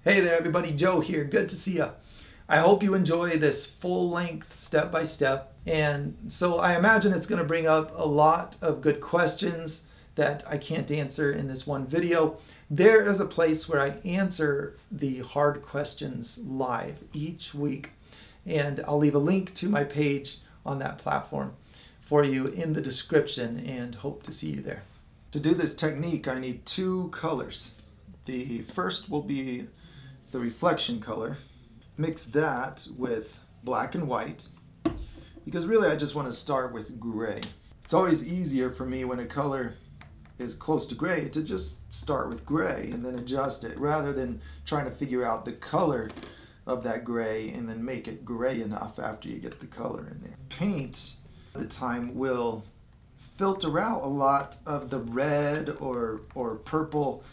Hey there everybody, Joe here. Good to see you. I hope you enjoy this full-length step-by-step, and so I imagine it's going to bring up a lot of good questions that I can't answer in this one video. There is a place where I answer the hard questions live each week, and I'll leave a link to my page on that platform for you in the description, and hope to see you there. To do this technique, I need two colors. The first will be the reflection color. Mix that with black and white, because really I just want to start with gray. It's always easier for me when a color is close to gray to just start with gray and then adjust it, rather than trying to figure out the color of that gray and then make it gray enough after you get the color in there. Paint at the time will filter out a lot of the red or purple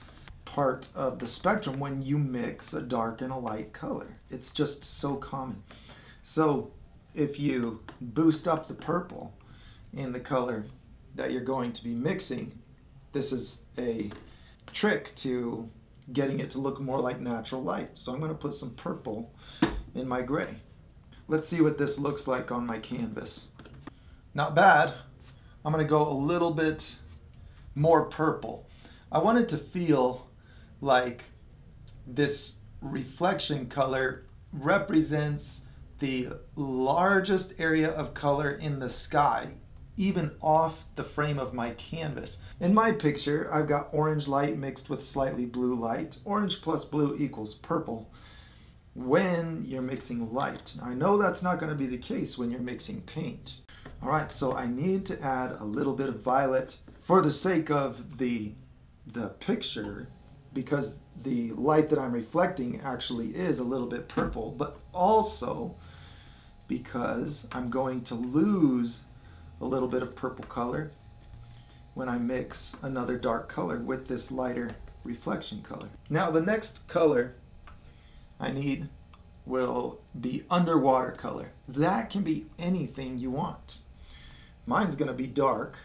part of the spectrum when you mix a dark and a light color. It's just so common. So if you boost up the purple in the color that you're going to be mixing, this is a trick to getting it to look more like natural light. So I'm going to put some purple in my gray. Let's see what this looks like on my canvas. Not bad. I'm going to go a little bit more purple. I want it to feel like this reflection color represents the largest area of color in the sky, even off the frame of my canvas. In my picture, I've got orange light mixed with slightly blue light. Orange plus blue equals purple when you're mixing light. I know that's not going to be the case when you're mixing paint. All right, so I need to add a little bit of violet for the sake of the picture, because the light that I'm reflecting actually is a little bit purple, but also because I'm going to lose a little bit of purple color when I mix another dark color with this lighter reflection color. Now the next color I need will be underwater color. That can be anything you want. Mine's going to be dark.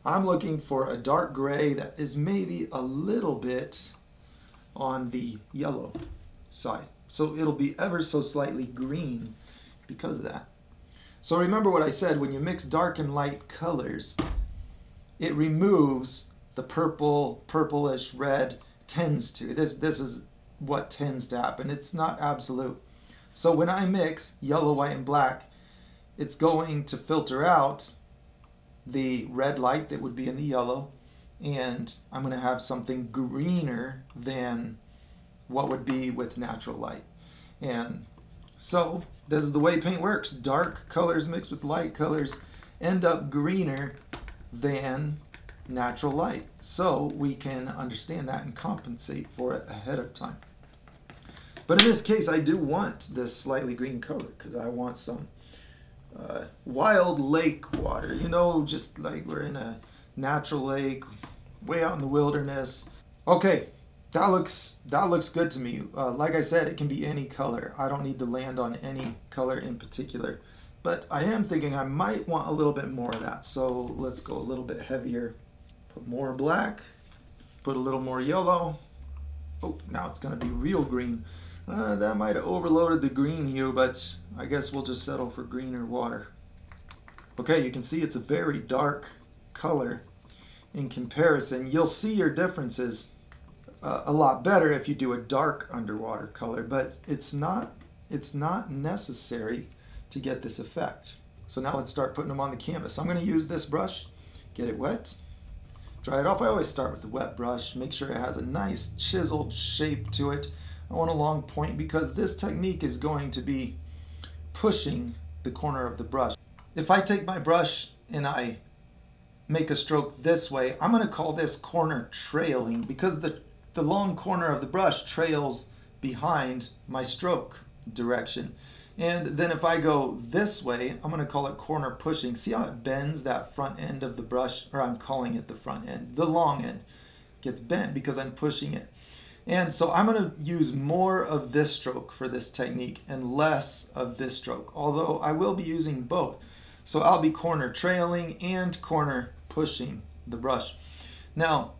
I'm looking for a dark gray that is maybe a little bit on the yellow side. So it'll be ever so slightly green because of that. So remember what I said, when you mix dark and light colors, it removes the purple, purplish red tends to. This is what tends to happen. It's not absolute. So when I mix yellow, white, and black, it's going to filter out the red light that would be in the yellow, and I'm going to have something greener than what would be with natural light. And so this is the way paint works. Dark colors mixed with light colors end up greener than natural light. So we can understand that and compensate for it ahead of time. But in this case, I do want this slightly green color because I want some wild lake water. You know, just like we're in a natural lake, way out in the wilderness. Okay, that looks good to me. Like I said, it can be any color. I don't need to land on any color in particular, but I am thinking I might want a little bit more of that. So let's go a little bit heavier. Put more black, put a little more yellow. Oh, now it's going to be real green. That might have overloaded the green hue, but I guess we'll just settle for greener water. Okay, you can see it's a very dark color in comparison. You'll see your differences a lot better if you do a dark underwater color, but it's not necessary to get this effect. So now let's start putting them on the canvas. I'm going to use this brush, get it wet, dry it off. I always start with the wet brush, make sure it has a nice chiseled shape to it. I want a long point because this technique is going to be pushing the corner of the brush. If I take my brush and I make a stroke this way, I'm going to call this corner trailing, because the long corner of the brush trails behind my stroke direction. And then if I go this way, I'm going to call it corner pushing. See how it bends that front end of the brush, or I'm calling it the front end. The long end gets bent because I'm pushing it. And so I'm going to use more of this stroke for this technique and less of this stroke, although I will be using both. So I'll be corner trailing and corner pushing the brush. Now,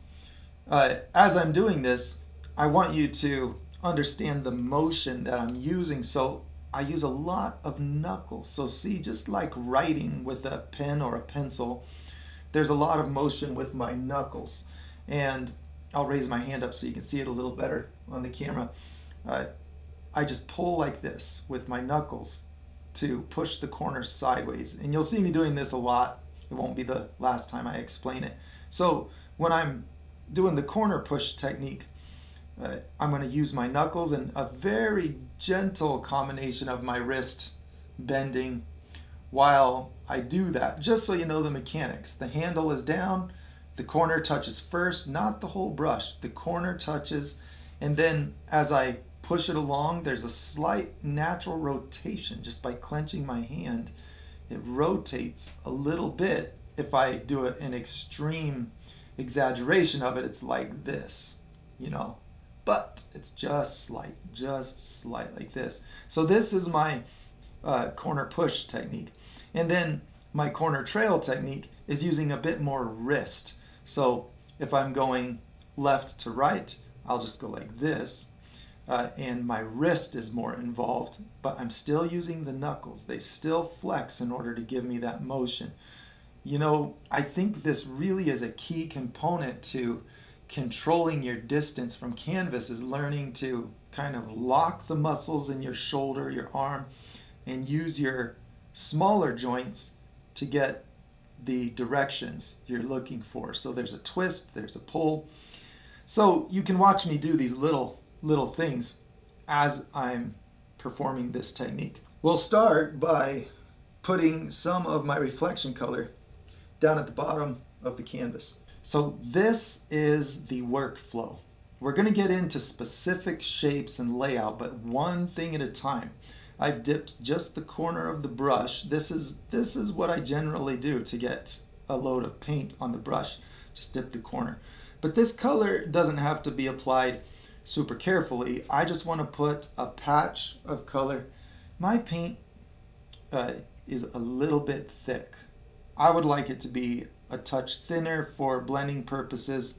as I'm doing this, I want you to understand the motion that I'm using. So I use a lot of knuckles. So see, just like writing with a pen or a pencil, there's a lot of motion with my knuckles. And I'll raise my hand up so you can see it a little better on the camera. I just pull like this with my knuckles to push the corners sideways. And you'll see me doing this a lot. It won't be the last time I explain it. So when I'm doing the corner push technique, I'm going to use my knuckles and a very gentle combination of my wrist bending while I do that, just so you know the mechanics. The handle is down, the corner touches first, not the whole brush. The corner touches, and then as I push it along, there's a slight natural rotation just by clenching my hand. It rotates a little bit. If I do an extreme exaggeration of it, it's like this, you know. But it's just slight like this. So this is my corner push technique. And then my corner trail technique is using a bit more wrist. So if I'm going left to right, I'll just go like this. And my wrist is more involved, but I'm still using the knuckles. They still flex in order to give me that motion. You know, I think this really is a key component to controlling your distance from canvas, is learning to kind of lock the muscles in your shoulder, your arm, and use your smaller joints to get the directions you're looking for. So there's a twist, there's a pull. So you can watch me do these little things as I'm performing this technique. We'll start by putting some of my reflection color down at the bottom of the canvas. So this is the workflow. We're going to get into specific shapes and layout, but one thing at a time. I've dipped just the corner of the brush. This is what I generally do to get a load of paint on the brush. Just dip the corner. But this color doesn't have to be applied super carefully. I just want to put a patch of color. My paint is a little bit thick. I would like it to be a touch thinner for blending purposes.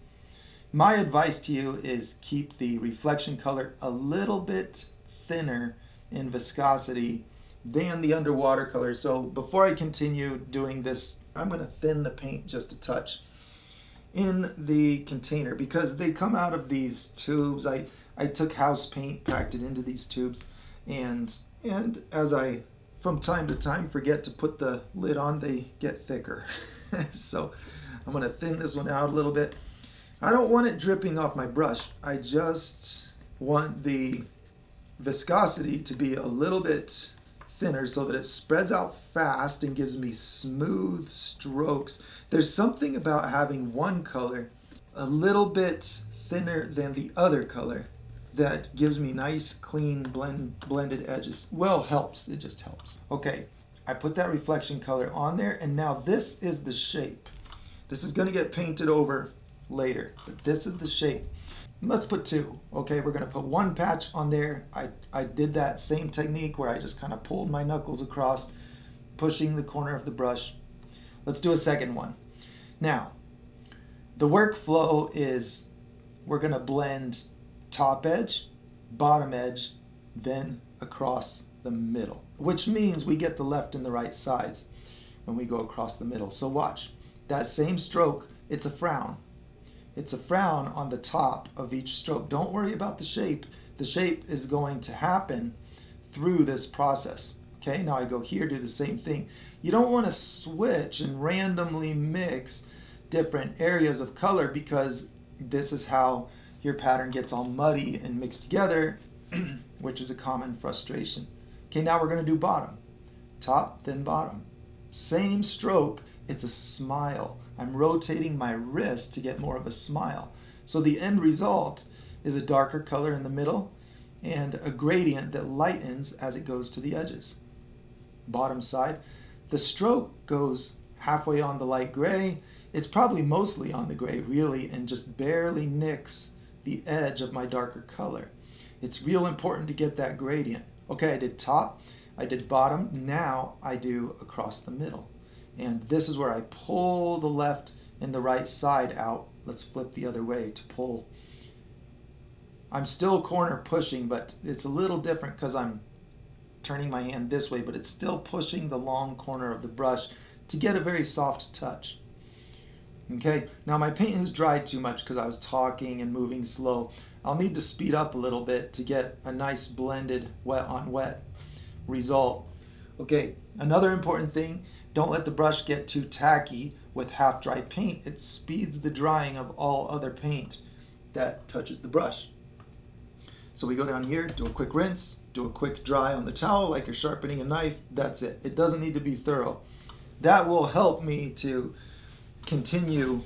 My advice to you is keep the reflection color a little bit thinner in viscosity than the underwater color. So before I continue doing this, I'm going to thin the paint just a touch in the container, because they come out of these tubes. I took house paint, packed it into these tubes, and as I from time to time forget to put the lid on, they get thicker. So I'm going to thin this one out a little bit. I don't want it dripping off my brush. I just want the viscosity to be a little bit thinner so that it spreads out fast and gives me smooth strokes. There's something about having one color a little bit thinner than the other color that gives me nice, clean, blended edges. Well, helps. It just helps. Okay, I put that reflection color on there, and now this is the shape. This is going to get painted over later, but this is the shape. Let's put two. Okay, we're going to put one patch on there. I did that same technique where I just kind of pulled my knuckles across, pushing the corner of the brush. Let's do a second one. Now, the workflow is we're going to blend top edge, bottom edge, then across the middle, which means we get the left and the right sides when we go across the middle. So watch, that same stroke, it's a frown. It's a frown on the top of each stroke. Don't worry about the shape. The shape is going to happen through this process. Okay, now I go here, do the same thing. You don't want to switch and randomly mix different areas of color, because this is how your pattern gets all muddy and mixed together, which is a common frustration. Okay, now we're going to do bottom. Top, then bottom. Same stroke, it's a smile. I'm rotating my wrist to get more of a smile. So the end result is a darker color in the middle and a gradient that lightens as it goes to the edges. Bottom side, the stroke goes halfway on the light gray. It's probably mostly on the gray, really, and just barely nicks the edge of my darker color. It's real important to get that gradient. Okay, I did top, I did bottom, now I do across the middle. And this is where I pull the left and the right side out. Let's flip the other way to pull. I'm still corner pushing, but it's a little different because I'm turning my hand this way, but it's still pushing the long corner of the brush to get a very soft touch. Okay, now my paint has dried too much because I was talking and moving slow. I'll need to speed up a little bit to get a nice blended wet on wet result. Okay, another important thing, don't let the brush get too tacky with half dry paint. It speeds the drying of all other paint that touches the brush. So we go down here, do a quick rinse, do a quick dry on the towel like you're sharpening a knife. That's it. It doesn't need to be thorough. That will help me to continue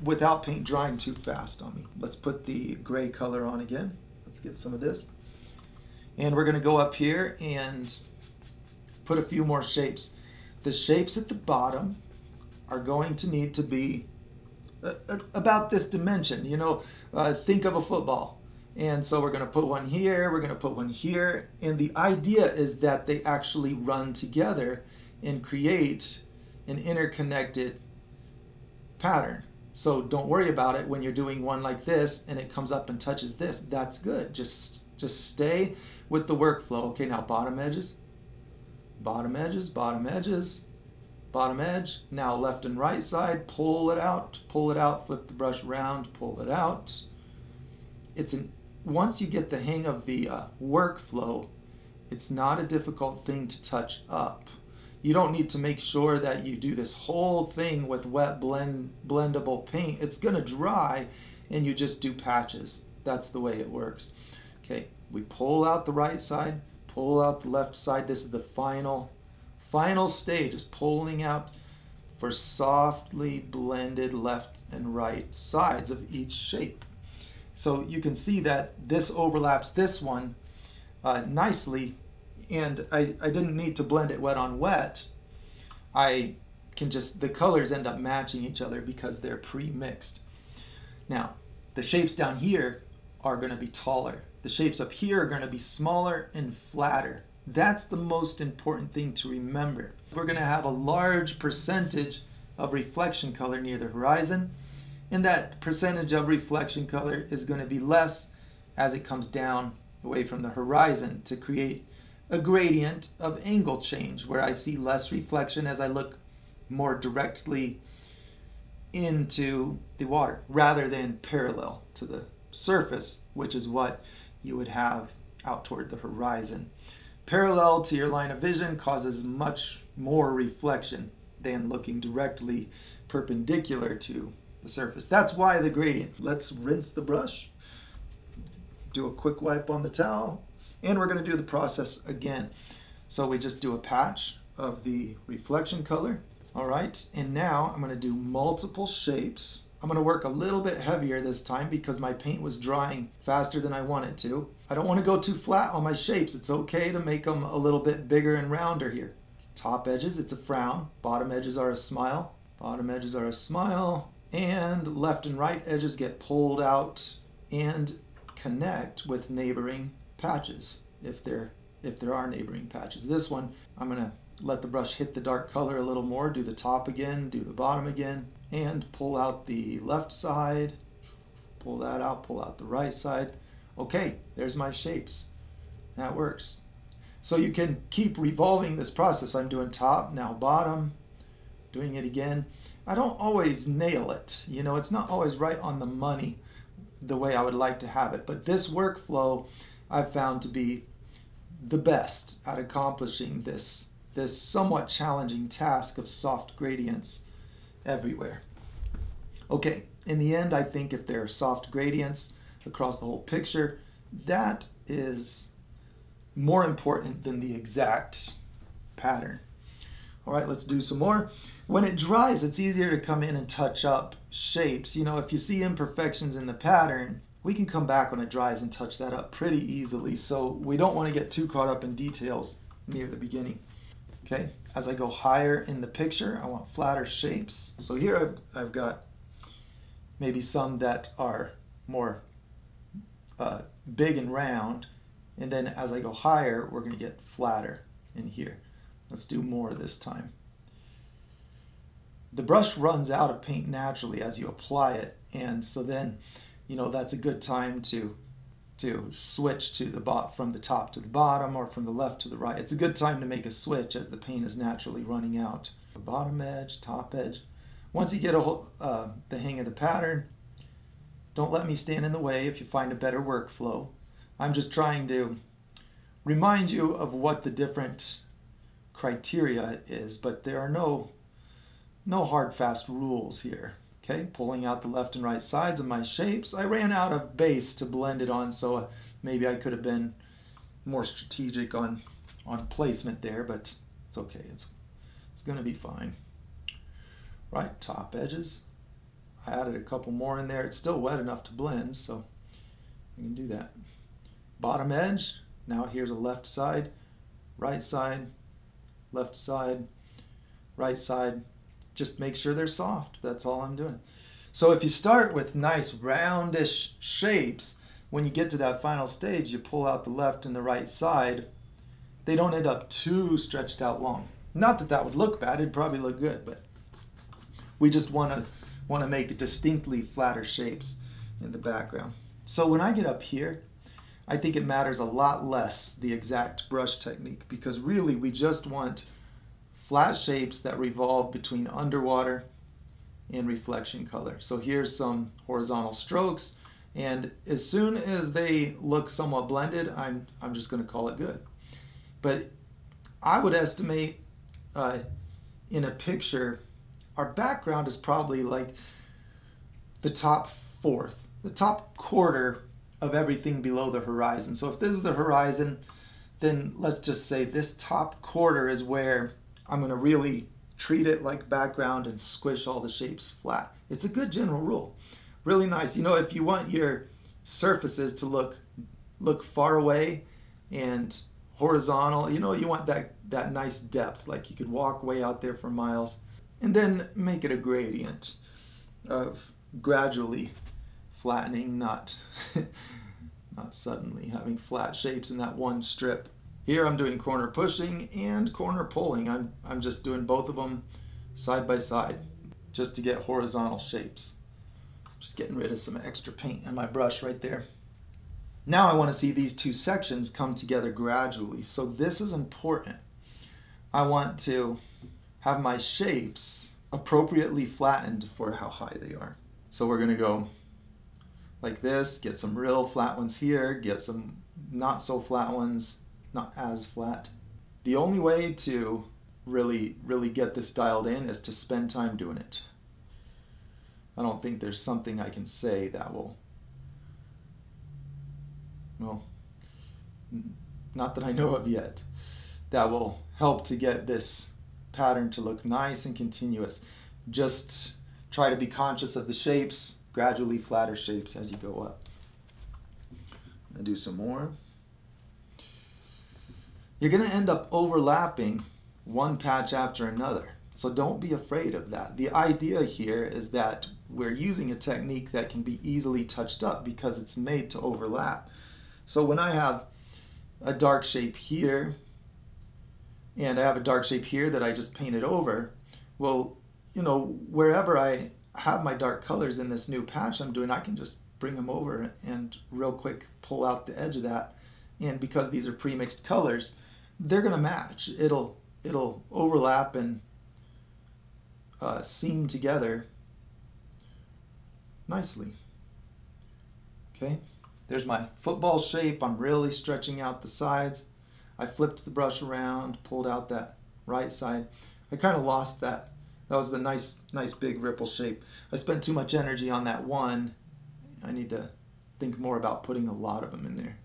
without paint drying too fast on me. Let's put the gray color on again. Let's get some of this. And we're going to go up here and put a few more shapes. The shapes at the bottom are going to need to be about this dimension. You know, think of a football. And so we're going to put one here, we're going to put one here. And the idea is that they actually run together and create an interconnected pattern. So don't worry about it when you're doing one like this and it comes up and touches this. That's good. Just stay with the workflow. Okay, now bottom edges, bottom edges, bottom edges, bottom edge. Now left and right side, pull it out, flip the brush around, pull it out. Once you get the hang of the workflow, it's not a difficult thing to touch up. You don't need to make sure that you do this whole thing with wet blendable paint. It's going to dry and you just do patches. That's the way it works. Okay, we pull out the right side, pull out the left side. This is the final stage, is pulling out for softly blended left and right sides of each shape. So you can see that this overlaps this one nicely, and I didn't need to blend it wet on wet. I can just, the colors end up matching each other because they're pre-mixed. Now, the shapes down here are going to be taller. The shapes up here are going to be smaller and flatter. That's the most important thing to remember. We're going to have a large percentage of reflection color near the horizon, and that percentage of reflection color is going to be less as it comes down away from the horizon to create a gradient of angle change where I see less reflection as I look more directly into the water rather than parallel to the surface, which is what you would have out toward the horizon. Parallel to your line of vision causes much more reflection than looking directly perpendicular to the surface. That's why the gradient. Let's rinse the brush, do a quick wipe on the towel, and we're going to do the process again. So we just do a patch of the reflection color. All right, and now I'm going to do multiple shapes. I'm going to work a little bit heavier this time because my paint was drying faster than I wanted to. I don't want to go too flat on my shapes. It's okay to make them a little bit bigger and rounder here. Top edges, it's a frown. Bottom edges are a smile. Bottom edges are a smile. And left and right edges get pulled out and connect with neighboring patches if there are neighboring patches. This one, I'm going to let the brush hit the dark color a little more, do the top again, do the bottom again, and pull out the left side, pull that out, pull out the right side. Okay, there's my shapes. That works. So you can keep revolving this process. I'm doing top, now bottom, doing it again. I don't always nail it. You know, it's not always right on the money the way I would like to have it. But this workflow I've found to be the best at accomplishing this somewhat challenging task of soft gradients everywhere. Okay, in the end, I think if there are soft gradients across the whole picture, that is more important than the exact pattern. All right, let's do some more. When it dries, it's easier to come in and touch up shapes. You know, if you see imperfections in the pattern, we can come back when it dries and touch that up pretty easily. So we don't want to get too caught up in details near the beginning. Okay, as I go higher in the picture, I want flatter shapes. So here I've got maybe some that are more big and round. And then as I go higher, we're going to get flatter in here. Let's do more this time. The brush runs out of paint naturally as you apply it, and so then, you know, that's a good time to to switch to the from the top to the bottom or from the left to the right. It's a good time to make a switch as the paint is naturally running out. The bottom edge, top edge. Once you get the hang of the pattern, don't let me stand in the way if you find a better workflow. I'm just trying to remind you of what the different criteria is, but there are no hard fast rules here. Okay, pulling out the left and right sides of my shapes. I ran out of base to blend it on, so maybe I could have been more strategic on placement there, but it's okay. It's going to be fine. Right, top edges. I added a couple more in there. It's still wet enough to blend, so we can do that. Bottom edge. Now here's a left side, right side, left side, right side. Just make sure they're soft. That's all I'm doing. So if you start with nice roundish shapes, when you get to that final stage, you pull out the left and the right side. They don't end up too stretched out long. Not that that would look bad. It'd probably look good, but we just want to make distinctly flatter shapes in the background. So when I get up here, I think it matters a lot less the exact brush technique, because really we just want flat shapes that revolve between underwater and reflection color. So here's some horizontal strokes, and as soon as they look somewhat blended, I'm just going to call it good. But I would estimate in a picture, our background is probably like the top fourth, the top quarter of everything below the horizon. So if this is the horizon, then let's just say this top quarter is where I'm going to really treat it like background and squish all the shapes flat. It's a good general rule. Really nice. You know, if you want your surfaces to look far away and horizontal, you know, you want that nice depth, like you could walk way out there for miles, and then make it a gradient of gradually flattening, not suddenly having flat shapes in that one strip. Here I'm doing corner pushing and corner pulling. I'm just doing both of them side by side just to get horizontal shapes. Just getting rid of some extra paint on my brush right there. Now I want to see these two sections come together gradually. So this is important. I want to have my shapes appropriately flattened for how high they are. So we're going to go like this, get some real flat ones here, get some not so flat ones, not as flat. The only way to really get this dialed in is to spend time doing it. I don't think there's something I can say that will, well, not that I know of yet, that will help to get this pattern to look nice and continuous. Just try to be conscious of the shapes, gradually flatter shapes as you go up. I'm gonna do some more. You're going to end up overlapping one patch after another. So don't be afraid of that. The idea here is that we're using a technique that can be easily touched up because it's made to overlap. So when I have a dark shape here, and I have a dark shape here that I just painted over, well, you know, wherever I have my dark colors in this new patch I'm doing, I can just bring them over and real quick pull out the edge of that. And because these are pre-mixed colors, they're going to match. It'll overlap and seam together nicely. Okay, there's my football shape. I'm really stretching out the sides. I flipped the brush around, pulled out that right side. I kind of lost that. That was the nice big ripple shape. I spent too much energy on that one. I need to think more about putting a lot of them in there.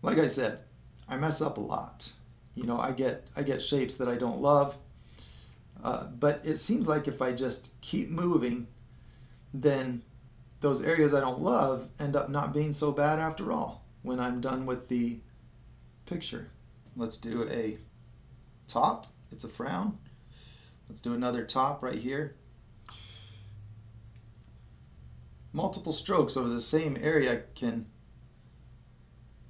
Like I said, I mess up a lot. You know, I get shapes that I don't love, but it seems like if I just keep moving, then those areas I don't love end up not being so bad after all when I'm done with the picture. Let's do a top. It's a frown. Let's do another top right here. Multiple strokes over the same area can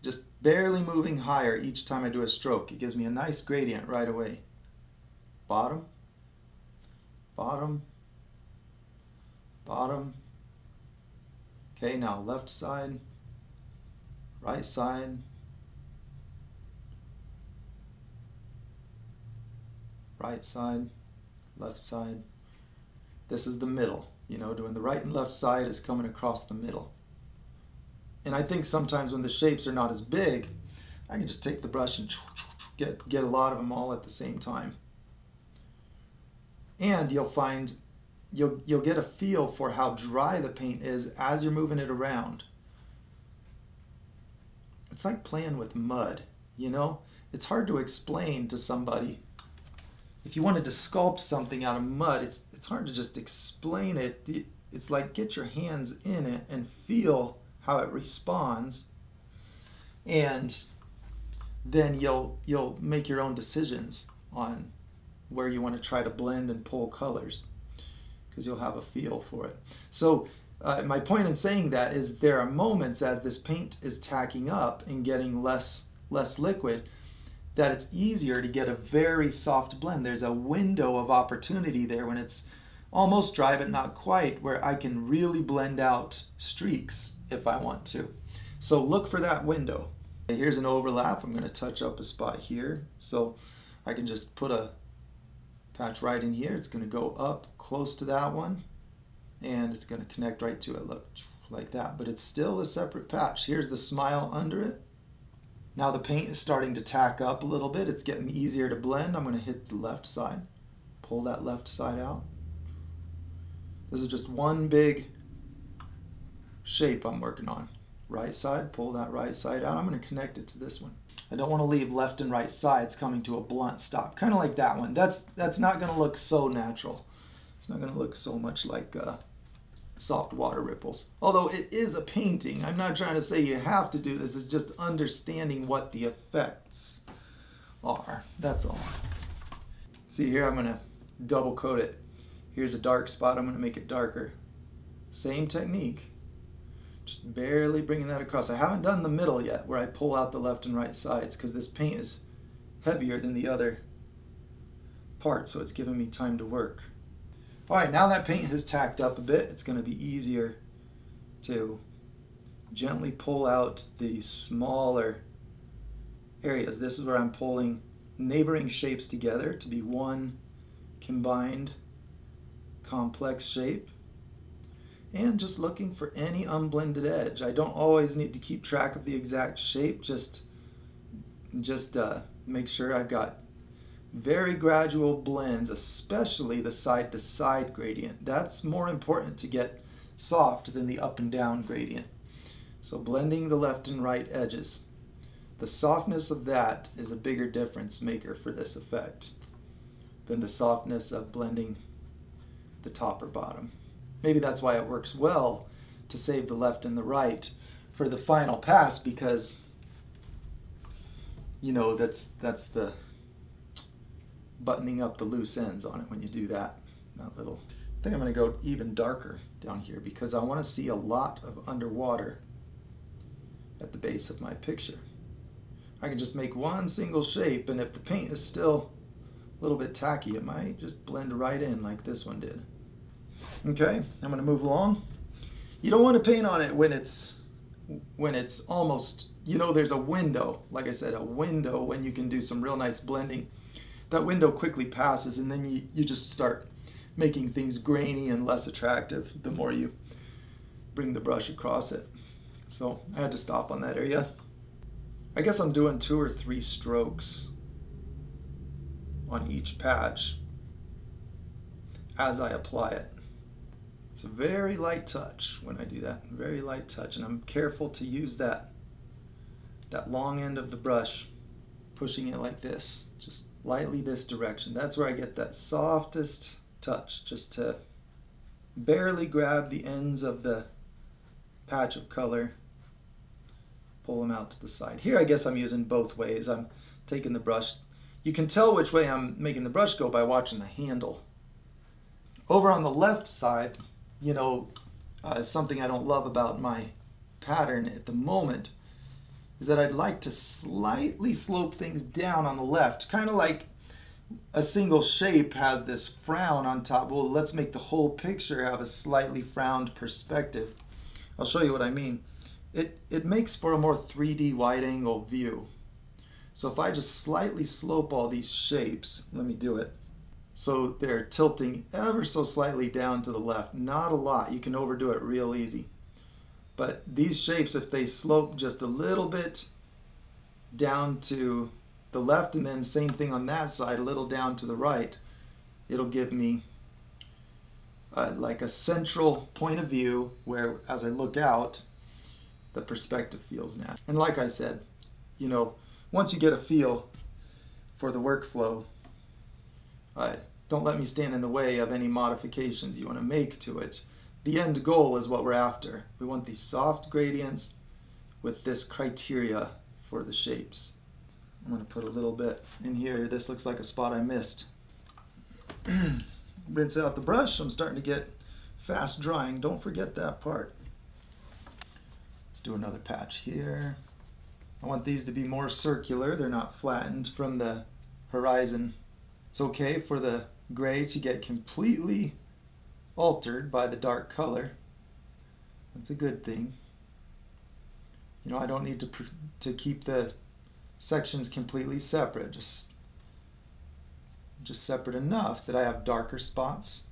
just barely moving higher each time I do a stroke. It gives me a nice gradient right away. Bottom, bottom, bottom. Okay, now left side, right side, right side, left side. This is the middle, you know, doing the right and left side is coming across the middle. And I think sometimes when the shapes are not as big, I can just take the brush and get a lot of them all at the same time. And you'll find, you'll get a feel for how dry the paint is as you're moving it around. It's like playing with mud, you know? It's hard to explain to somebody. If you wanted to sculpt something out of mud, it's hard to just explain it. It's like get your hands in it and feel how it responds, and then you'll make your own decisions on where you want to try to blend and pull colors, because you'll have a feel for it. So my point in saying that is there are moments as this paint is tacking up and getting less liquid that it's easier to get a very soft blend. There's a window of opportunity there when it's almost dry but not quite, where I can really blend out streaks if I want to. So look for that window. Here's an overlap. I'm going to touch up a spot here. So I can just put a patch right in here. It's going to go up close to that one, and it's going to connect right to it. Look, like that. But it's still a separate patch. Here's the smile under it. Now the paint is starting to tack up a little bit. It's getting easier to blend. I'm going to hit the left side. Pull that left side out. This is just one big shape I'm working on. Right side, pull that right side out. I'm going to connect it to this one. I don't want to leave left and right sides coming to a blunt stop, kind of like that one. That's not going to look so natural. It's not going to look so much like soft water ripples. Although it is a painting. I'm not trying to say you have to do this. It's just understanding what the effects are. That's all. See here, I'm going to double coat it. Here's a dark spot. I'm going to make it darker. Same technique. Just barely bringing that across. I haven't done the middle yet where I pull out the left and right sides because this paint is heavier than the other part, so it's giving me time to work. All right, now that paint has tacked up a bit, it's going to be easier to gently pull out the smaller areas. This is where I'm pulling neighboring shapes together to be one combined complex shape. And just looking for any unblended edge. I don't always need to keep track of the exact shape, just make sure I've got very gradual blends, especially the side to side gradient. That's more important to get soft than the up and down gradient. So blending the left and right edges. The softness of that is a bigger difference maker for this effect than the softness of blending the top or bottom. Maybe that's why it works well to save the left and the right for the final pass, because you know that's the buttoning up the loose ends on it when you do that. That little. I think I'm going to go even darker down here because I want to see a lot of underwater at the base of my picture. I can just make one single shape, and if the paint is still a little bit tacky, it might just blend right in like this one did. Okay, I'm going to move along. You don't want to paint on it when it's almost, you know, there's a window, like I said, a window when you can do some real nice blending. That window quickly passes, and then you just start making things grainy and less attractive the more you bring the brush across it. So I had to stop on that area. I guess I'm doing 2 or 3 strokes on each patch as I apply it. It's a very light touch when I do that, very light touch, and I'm careful to use that long end of the brush, pushing it like this, just lightly this direction. That's where I get that softest touch, just to barely grab the ends of the patch of color, pull them out to the side. Here I guess I'm using both ways. I'm taking the brush. You can tell which way I'm making the brush go by watching the handle. Over on the left side, you know, something I don't love about my pattern at the moment is that I'd like to slightly slope things down on the left, kind of like a single shape has this frown on top. Well, let's make the whole picture have a slightly frowned perspective. I'll show you what I mean. it makes for a more 3D wide angle view. So if I just slightly slope all these shapes, let me do it. So they're tilting ever so slightly down to the left. Not a lot. You can overdo it real easy. But these shapes, if they slope just a little bit down to the left, and then same thing on that side, a little down to the right, it'll give me like a central point of view where, as I look out, the perspective feels natural. And like I said, you know, once you get a feel for the workflow, don't let me stand in the way of any modifications you want to make to it. The end goal is what we're after. We want these soft gradients with this criteria for the shapes. I'm going to put a little bit in here. This looks like a spot I missed. Rinse out the brush. I'm starting to get fast drying. Don't forget that part. Let's do another patch here. I want these to be more circular. They're not flattened from the horizon. It's okay for the gray to get completely altered by the dark color. That's a good thing. You know, I don't need to keep the sections completely separate, just separate enough that I have darker spots.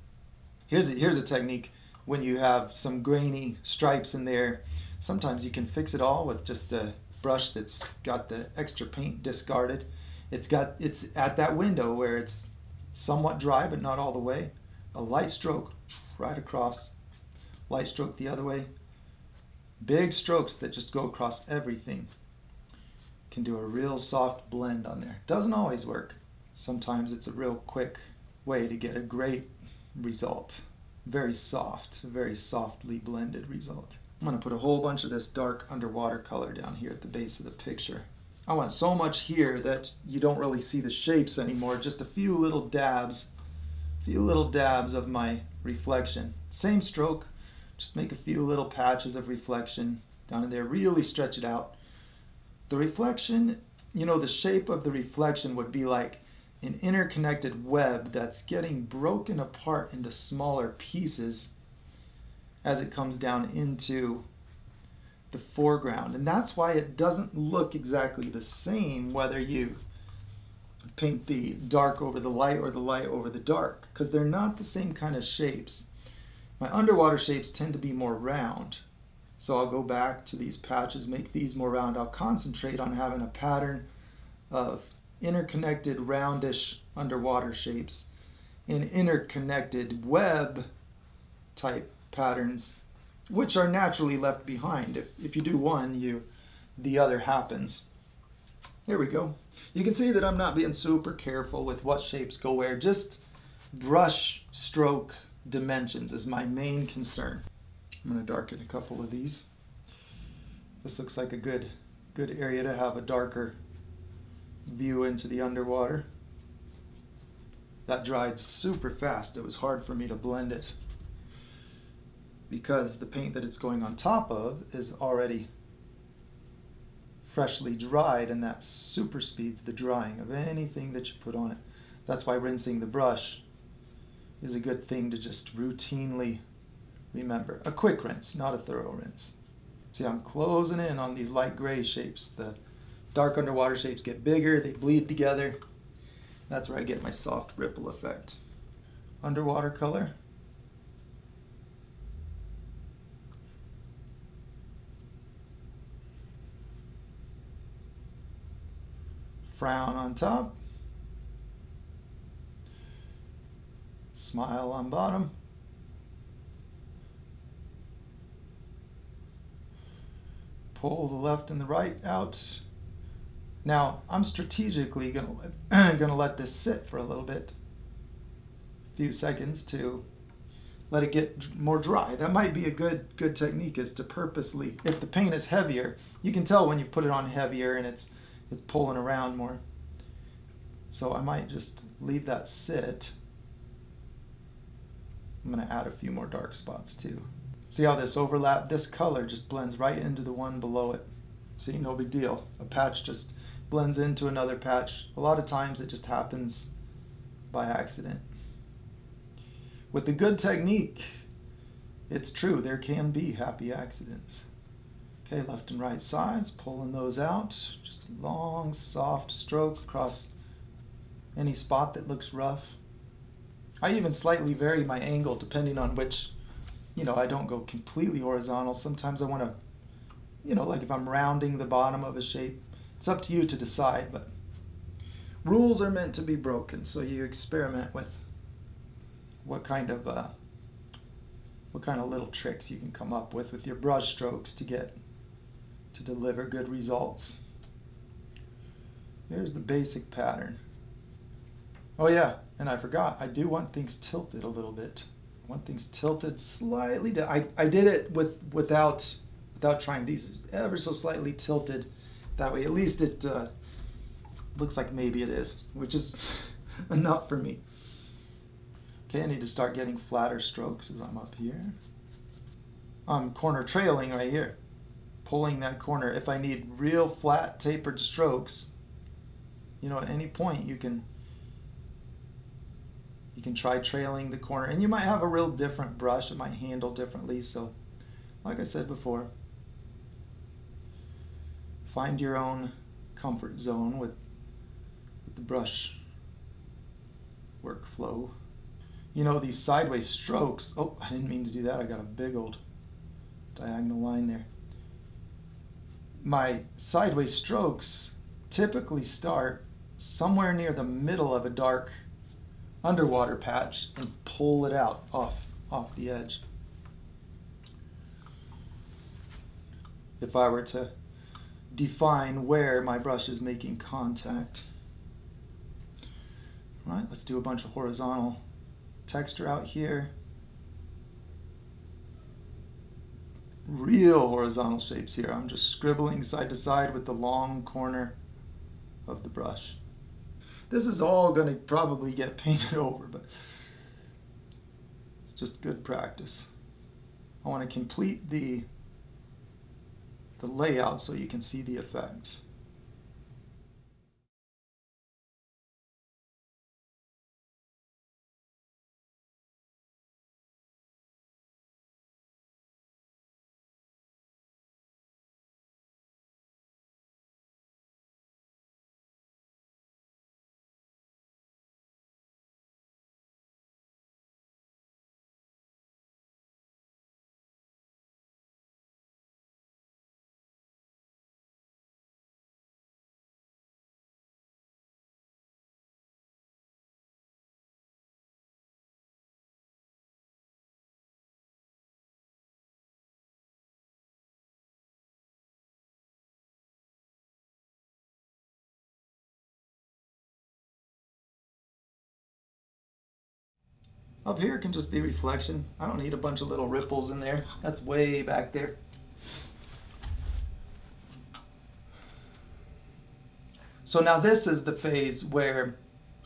Here's a technique when you have some grainy stripes in there. Sometimes you can fix it all with just a brush that's got the extra paint discarded. It's at that window where it's somewhat dry but not all the way. A light stroke right across, light stroke the other way. Big strokes that just go across everything can do a real soft blend on there. Doesn't always work. Sometimes it's a real quick way to get a great result. Very soft, very softly blended result. I'm going to put a whole bunch of this dark underwater color down here at the base of the picture. I want so much here that you don't really see the shapes anymore. Just a few little dabs of my reflection. Same stroke, just make a few little patches of reflection down in there. Really stretch it out. The reflection, you know, the shape of the reflection would be like an interconnected web that's getting broken apart into smaller pieces as it comes down into the foreground. And that's why it doesn't look exactly the same whether you paint the dark over the light or the light over the dark, because they're not the same kind of shapes. My underwater shapes tend to be more round. So I'll go back to these patches, make these more round. I'll concentrate on having a pattern of interconnected roundish underwater shapes and interconnected web type patterns, which are naturally left behind. If you do one, the other happens. Here we go. You can see that I'm not being super careful with what shapes go where. Just brush stroke dimensions is my main concern. I'm going to darken a couple of these. This looks like a good area to have a darker view into the underwater. That dried super fast. It was hard for me to blend it because the paint that it's going on top of is already freshly dried, and that super speeds the drying of anything that you put on it. That's why rinsing the brush is a good thing to just routinely remember. A quick rinse, not a thorough rinse. See, I'm closing in on these light gray shapes. The dark underwater shapes get bigger, they bleed together. That's where I get my soft ripple effect. Underwater color. Frown on top. Smile on bottom. Pull the left and the right out. Now, I'm strategically gonna let this sit for a little bit, a few seconds to let it get more dry. That might be a good technique, is to purposely, if the paint is heavier, you can tell when you've put it on heavier and it's pulling around more. So I might just leave that sit. I'm gonna add a few more dark spots too. See how this overlap, this color just blends right into the one below it. See, no big deal. A patch just blends into another patch. A lot of times it just happens by accident. With a good technique, it's true, there can be happy accidents. Okay, left and right sides, pulling those out. Just a long, soft stroke across any spot that looks rough. I even slightly vary my angle depending on which, I don't go completely horizontal. Sometimes I want to, like if I'm rounding the bottom of a shape. It's up to you to decide, but rules are meant to be broken, so you experiment with what kind of little tricks you can come up with your brush strokes to deliver good results. Here's the basic pattern. Oh yeah, and I forgot, I do want things tilted a little bit. I want things tilted slightly down. I did it without trying these ever so slightly tilted. That way at least it looks like maybe it is, which is enough for me. Okay, I need to start getting flatter strokes as I'm up here. I'm corner trailing right here, pulling that corner. If I need real flat tapered strokes, at any point you can try trailing the corner, and you might have a real different brush. It might handle differently. So like I said before, find your own comfort zone with the brush workflow. These sideways strokes, oh, I didn't mean to do that. I got a big old diagonal line there. My sideways strokes typically start somewhere near the middle of a dark underwater patch and pull it out off the edge. If I were to define where my brush is making contact. All right, let's do a bunch of horizontal texture out here. Real horizontal shapes here. I'm just scribbling side to side with the long corner of the brush. This is all going to probably get painted over, but it's just good practice. I want to complete the layout so you can see the effect. Up here can just be reflection. I don't need a bunch of little ripples in there. That's way back there. So now this is the phase where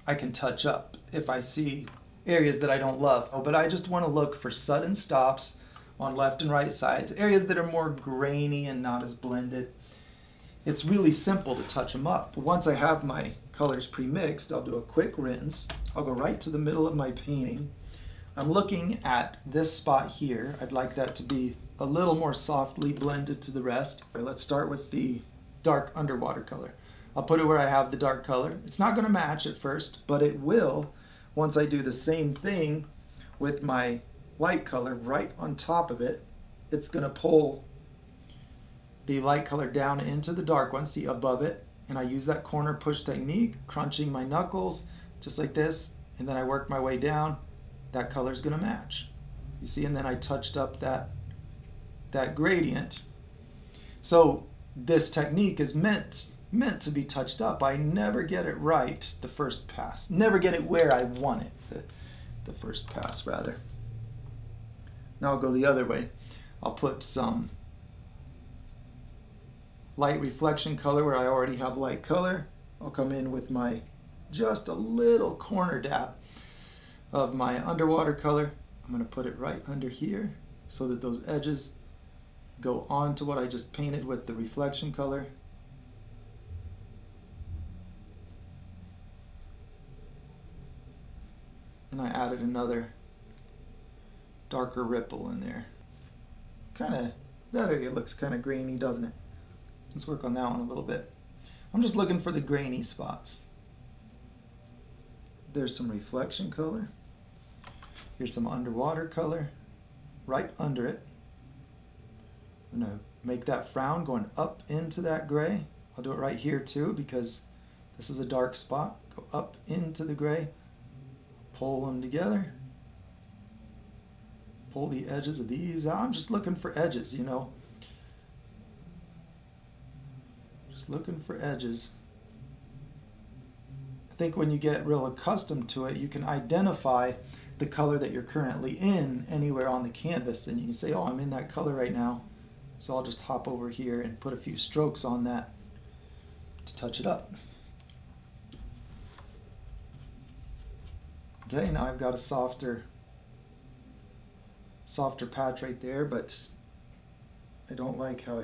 I can touch up if I see areas that I don't love. But I just want to look for sudden stops on left and right sides, areas that are more grainy and not as blended. It's really simple to touch them up. Once I have my colors pre-mixed, I'll do a quick rinse. I'll go right to the middle of my painting. I'm looking at this spot here. I'd like that to be a little more softly blended to the rest. Let's start with the dark underwater color. I'll put it where I have the dark color. It's not going to match at first, but it will once I do the same thing with my light color right on top of it. It's going to pull the light color down into the dark one, see above it, and I use that corner push technique, crunching my knuckles just like this, and then I work my way down. That color's going to match. You see, and then I touched up that gradient. So this technique is meant to be touched up. I never get it right the first pass. Never get it where I want it the first pass, rather. Now I'll go the other way. I'll put some light reflection color where I already have light color. I'll come in with my just a little corner dab of my underwater color. I'm going to put it right under here so that those edges go on to what I just painted with the reflection color. And I added another darker ripple in there. Kind of That area looks kind of grainy, doesn't it? Let's work on that one a little bit. I'm just looking for the grainy spots. There's some reflection color. Here's some underwater color right under it. I'm going to make that frown going up into that gray. I'll do it right here too because this is a dark spot. Go up into the gray, pull them together. Pull the edges of these out. I'm just looking for edges, you know. Just looking for edges. I think when you get real accustomed to it, you can identify the color that you're currently in anywhere on the canvas, and you can say, oh, I'm in that color right now, so I'll just hop over here and put a few strokes on that to touch it up. Okay, now I've got a softer patch right there, but I don't like how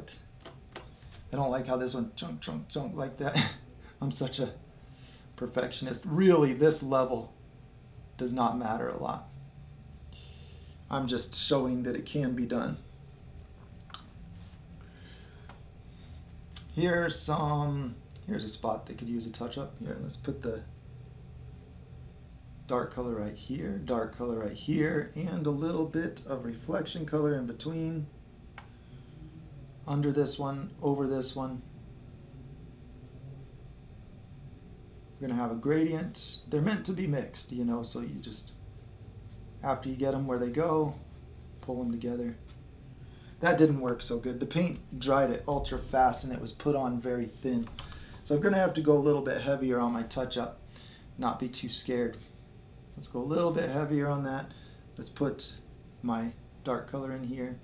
this one chunk like that. I'm such a perfectionist. Really, this level does not matter a lot. I'm just showing that it can be done. Here's a spot that could use a touch up. Here, let's put the dark color right here, dark color right here, and a little bit of reflection color in between. Under this one, over this one. We're going to have a gradient. They're meant to be mixed, you know, so you just, after you get them where they go, pull them together. That didn't work so good. The paint dried it ultra fast and it was put on very thin. So I'm going to have to go a little bit heavier on my touch-up, not be too scared. Let's go a little bit heavier on that. Let's put my dark color in here.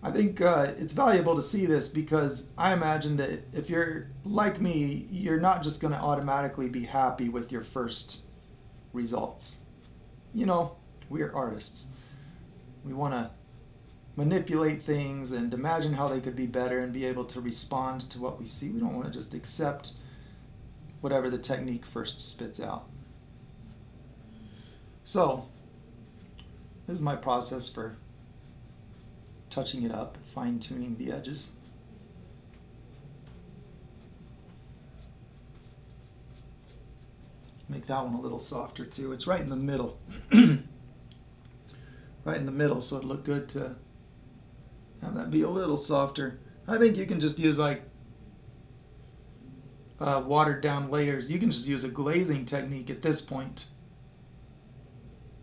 I think it's valuable to see this because I imagine that if you're like me, you're not just going to automatically be happy with your first results. You know, we're artists. We want to manipulate things and imagine how they could be better and be able to respond to what we see. We don't want to just accept whatever the technique first spits out. So, this is my process for touching it up, fine-tuning the edges. Make that one a little softer too. It's right in the middle. Right in the middle, so it'd look good to have that be a little softer. I think you can just use like watered down layers. You can just use a glazing technique at this point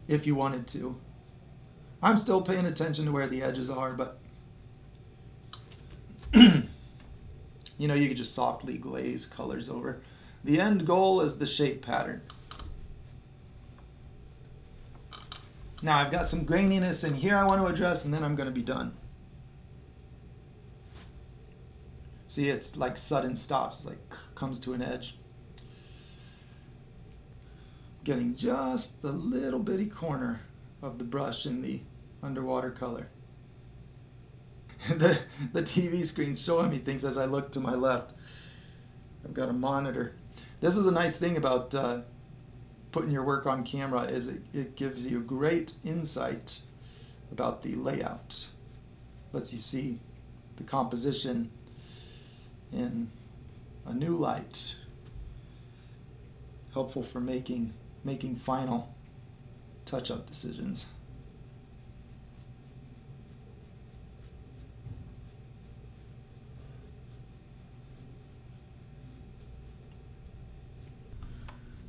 if you wanted to. I'm still paying attention to where the edges are, but you know, you could just softly glaze colors over. The end goal is the shape pattern. Now I've got some graininess in here I want to address, and then I'm going to be done. See, it's like sudden stops. It's like comes to an edge. Getting just the little bitty corner of the brush in the underwater color. The TV screen's showing me things as I look to my left. I've got a monitor. This is a nice thing about putting your work on camera, is it gives you great insight about the layout. Lets you see the composition in a new light. Helpful for making final touch-up decisions.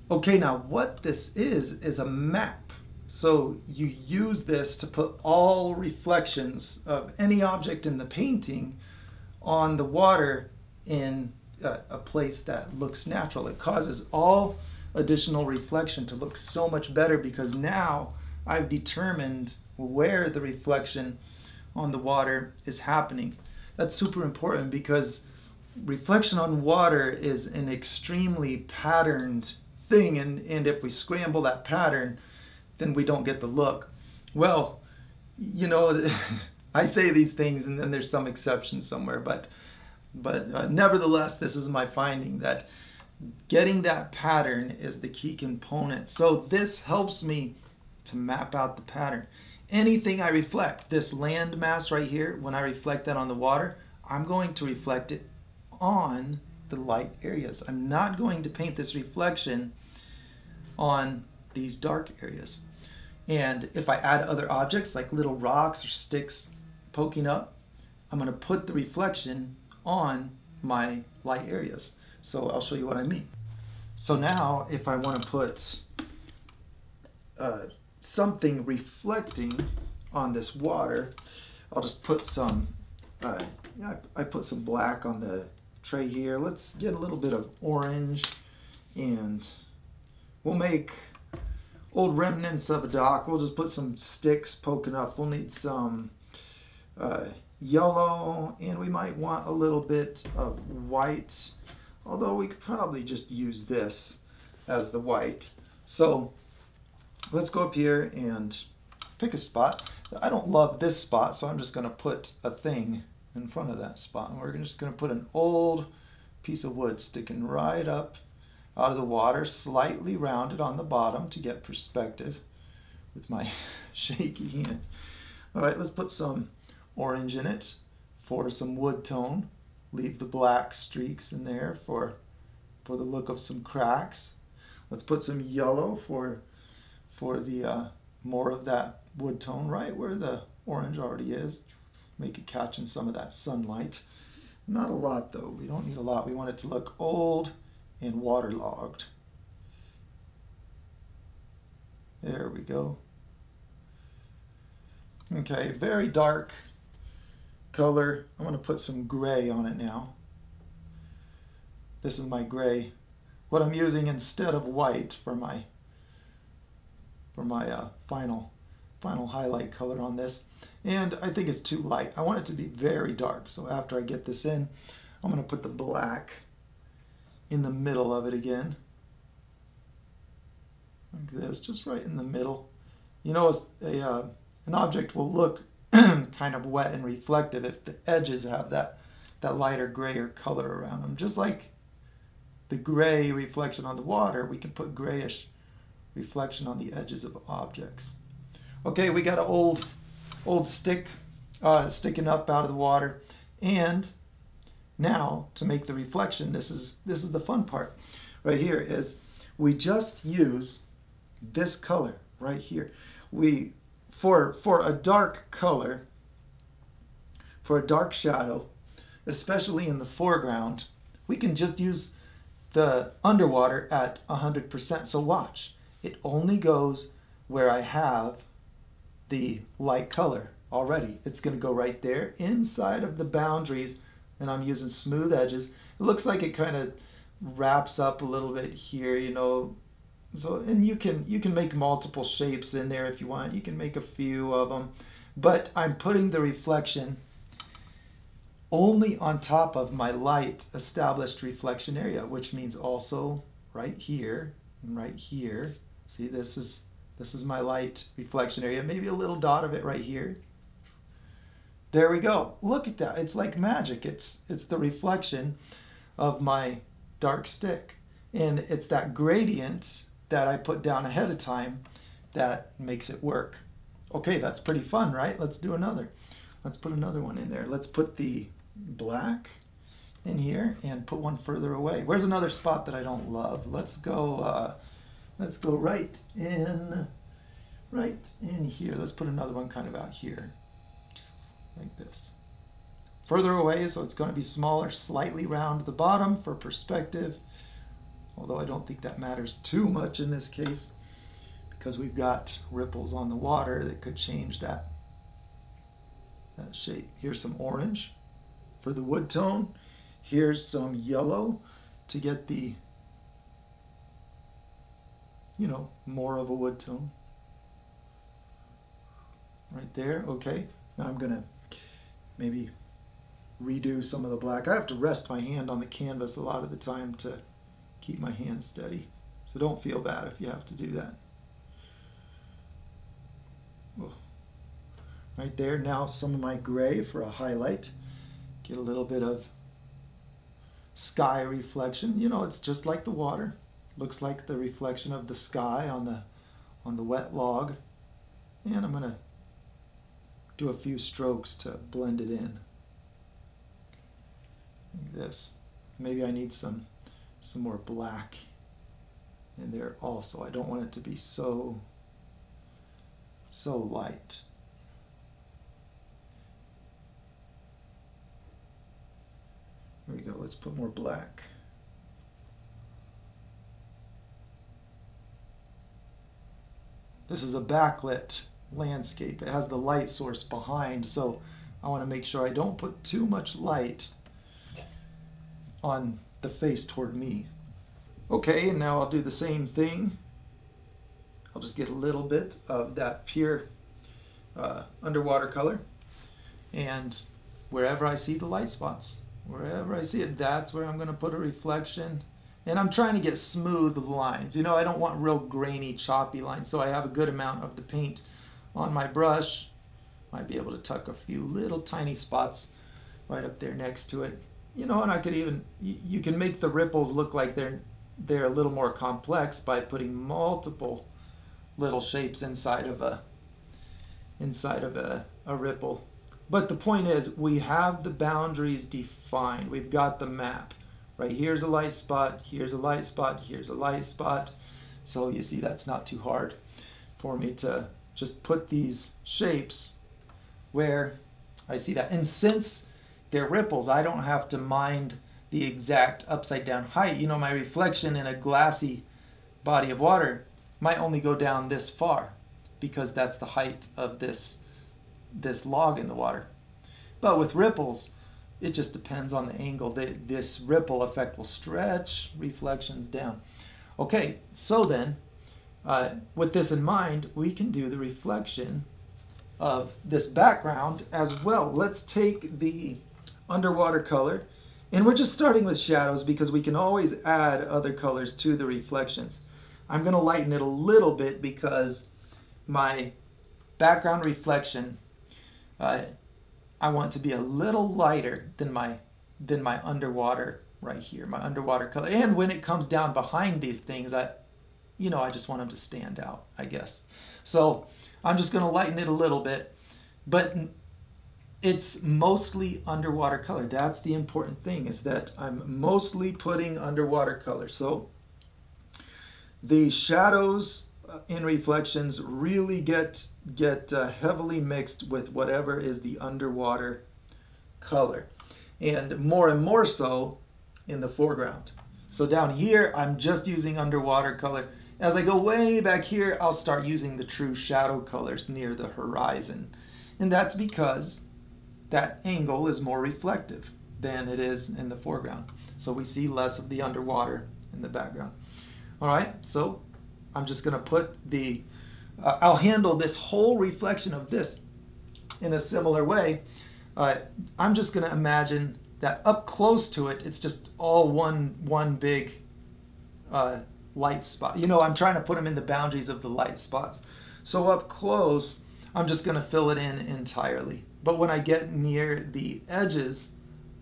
Okay, now what this is a map. So you use this to put all reflections of any object in the painting on the water in a place that looks natural. It causes all additional reflection to look so much better because now I've determined where the reflection on the water is happening. That's super important because reflection on water is an extremely patterned thing, and if we scramble that pattern, then we don't get the look. Well, you know, I say these things and then there's some exception somewhere, but nevertheless, this is my finding, that getting that pattern is the key component. So this helps me to map out the pattern. anything I reflect, this land mass right here, when I reflect that on the water, I'm going to reflect it on the light areas. I'm not going to paint this reflection on these dark areas. And if I add other objects like little rocks or sticks poking up, I'm going to put the reflection on my light areas. So I'll show you what I mean. So now if I want to put something reflecting on this water, I'll just put some, I put some black on the tray here. Let's get a little bit of orange, and we'll make old remnants of a dock. We'll just put some sticks poking up. We'll need some yellow, and we might want a little bit of white, although we could probably just use this as the white. So let's go up here and pick a spot. I don't love this spot, so I'm just going to put a thing in front of that spot. And we're just going to put an old piece of wood sticking right up out of the water, slightly rounded on the bottom to get perspective with my shaky hand. All right, let's put some orange in it for some wood tone. Leave the black streaks in there for the look of some cracks. Let's put some yellow for the more of that wood tone right where the orange already is. Make it catch in some of that sunlight. Not a lot though. We don't need a lot. We want it to look old and waterlogged. There we go. Okay, very dark color. I'm going to put some gray on it now. This is my gray. What I'm using instead of white for my final highlight color on this. And I think it's too light. I want it to be very dark. So after I get this in, I'm going to put the black in the middle of it again. Like this, just right in the middle. You know, an object will look kind of wet and reflective if the edges have that lighter grayer color around them. Just like the gray reflection on the water, we can put grayish reflection on the edges of objects. Okay, we got an old stick sticking up out of the water, and now to make the reflection, this is the fun part right here, is we just use this color right here. We for a dark color, for a dark shadow, especially in the foreground, we can just use the underwater at 100%. So watch, it only goes where I have the light color already. It's going to go right there inside of the boundaries, and I'm using smooth edges. It looks like it kind of wraps up a little bit here, you know. So, and you can make multiple shapes in there if you want. You can make a few of them, but I'm putting the reflection only on top of my light established reflection area, which means also right here and right here. See, this is my light reflection area. Maybe a little dot of it right here. There we go. Look at that. It's like magic. It's the reflection of my dark stick, and it's that gradient that I put down ahead of time that makes it work. Okay, that's pretty fun, right? Let's do another. Let's put another one in there. Let's put the black in here and put one further away. Where's another spot that I don't love? Let's go right in here. Let's put another one kind of out here, like this. Further away, so it's going to be smaller, slightly round at the bottom for perspective. Although I don't think that matters too much in this case, because we've got ripples on the water that could change that shape. Here's some orange for the wood tone. Here's some yellow to get the, you know, more of a wood tone. Right there. Okay, now I'm gonna maybe redo some of the black. I have to rest my hand on the canvas a lot of the time to keep my hand steady, so don't feel bad if you have to do that. Oh. Right there. Now some of my gray for a highlight. Get a little bit of sky reflection. You know, it's just like the water. Looks like the reflection of the sky on the wet log. And I'm gonna do a few strokes to blend it in. Like this. Maybe I need some more black in there also. I don't want it to be so light. There we go. Let's put more black. This is a backlit landscape. It has the light source behind, so I want to make sure I don't put too much light on the face toward me. Okay, and now I'll do the same thing. I'll just get a little bit of that pure underwater color, and wherever I see the light spots, wherever I see it, that's where I'm going to put a reflection. And I'm trying to get smooth lines. You know, I don't want real grainy, choppy lines, so I have a good amount of the paint on my brush. Might be able to tuck a few little tiny spots right up there next to it. You know, and I could even, you can make the ripples look like they're a little more complex by putting multiple little shapes inside of a ripple. But the point is, we have the boundaries defined. We've got the map. Right, here's a light spot, here's a light spot, here's a light spot. So you see, that's not too hard for me to just put these shapes where I see that. And since they're ripples, I don't have to mind the exact upside down height. You know, my reflection in a glassy body of water might only go down this far because that's the height of this log in the water. But with ripples, it just depends on the angle. This ripple effect will stretch reflections down. Okay, so then, with this in mind, we can do the reflection of this background as well. Let's take the underwater color, and we're just starting with shadows because we can always add other colors to the reflections. I'm going to lighten it a little bit because my background reflection I want to be a little lighter than my underwater right here, my underwater color. And when it comes down behind these things, I just want them to stand out, I guess. So I'm just going to lighten it a little bit, but it's mostly underwater color. That's the important thing, is that I'm mostly putting underwater color. So the shadows in reflections really get heavily mixed with whatever is the underwater color, and more so in the foreground. So down here I'm just using underwater color. As I go way back here, I'll start using the true shadow colors near the horizon, and that's because that angle is more reflective than it is in the foreground, so we see less of the underwater in the background. All right, so I'm just going to put the, I'll handle this whole reflection of this in a similar way. I'm just going to imagine that up close to it, it's just all one big light spot. You know, I'm trying to put them in the boundaries of the light spots. So up close, I'm just going to fill it in entirely. But when I get near the edges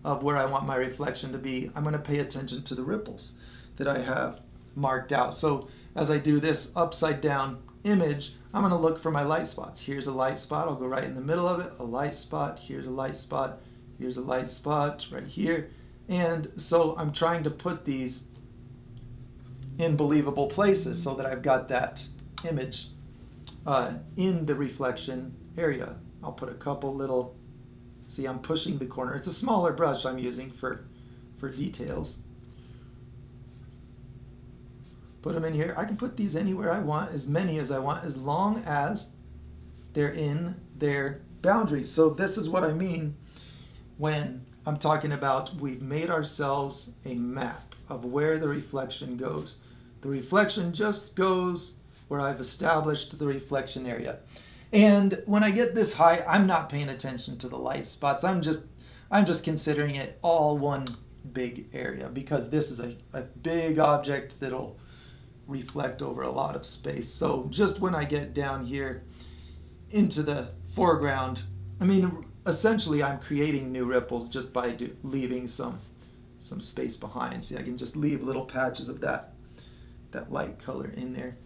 of where I want my reflection to be, I'm going to pay attention to the ripples that I have marked out. So as I do this upside down image, I'm going to look for my light spots. Here's a light spot. I'll go right in the middle of it. A light spot. Here's a light spot. Here's a light spot right here. And so I'm trying to put these in believable places so that I've got that image in the reflection area. I'll put a couple little, see, I'm pushing the corner. It's a smaller brush I'm using for details. Put them in here. I can put these anywhere I want, as many as I want, as long as they're in their boundaries. So this is what I mean when I'm talking about we've made ourselves a map of where the reflection goes. The reflection just goes where I've established the reflection area. And when I get this high, I'm not paying attention to the light spots. I'm just considering it all one big area, because this is a big object that'll reflect over a lot of space. So just when I get down here into the foreground, I mean, essentially I'm creating new ripples just by leaving some space behind. See, I can just leave little patches of that light color in there.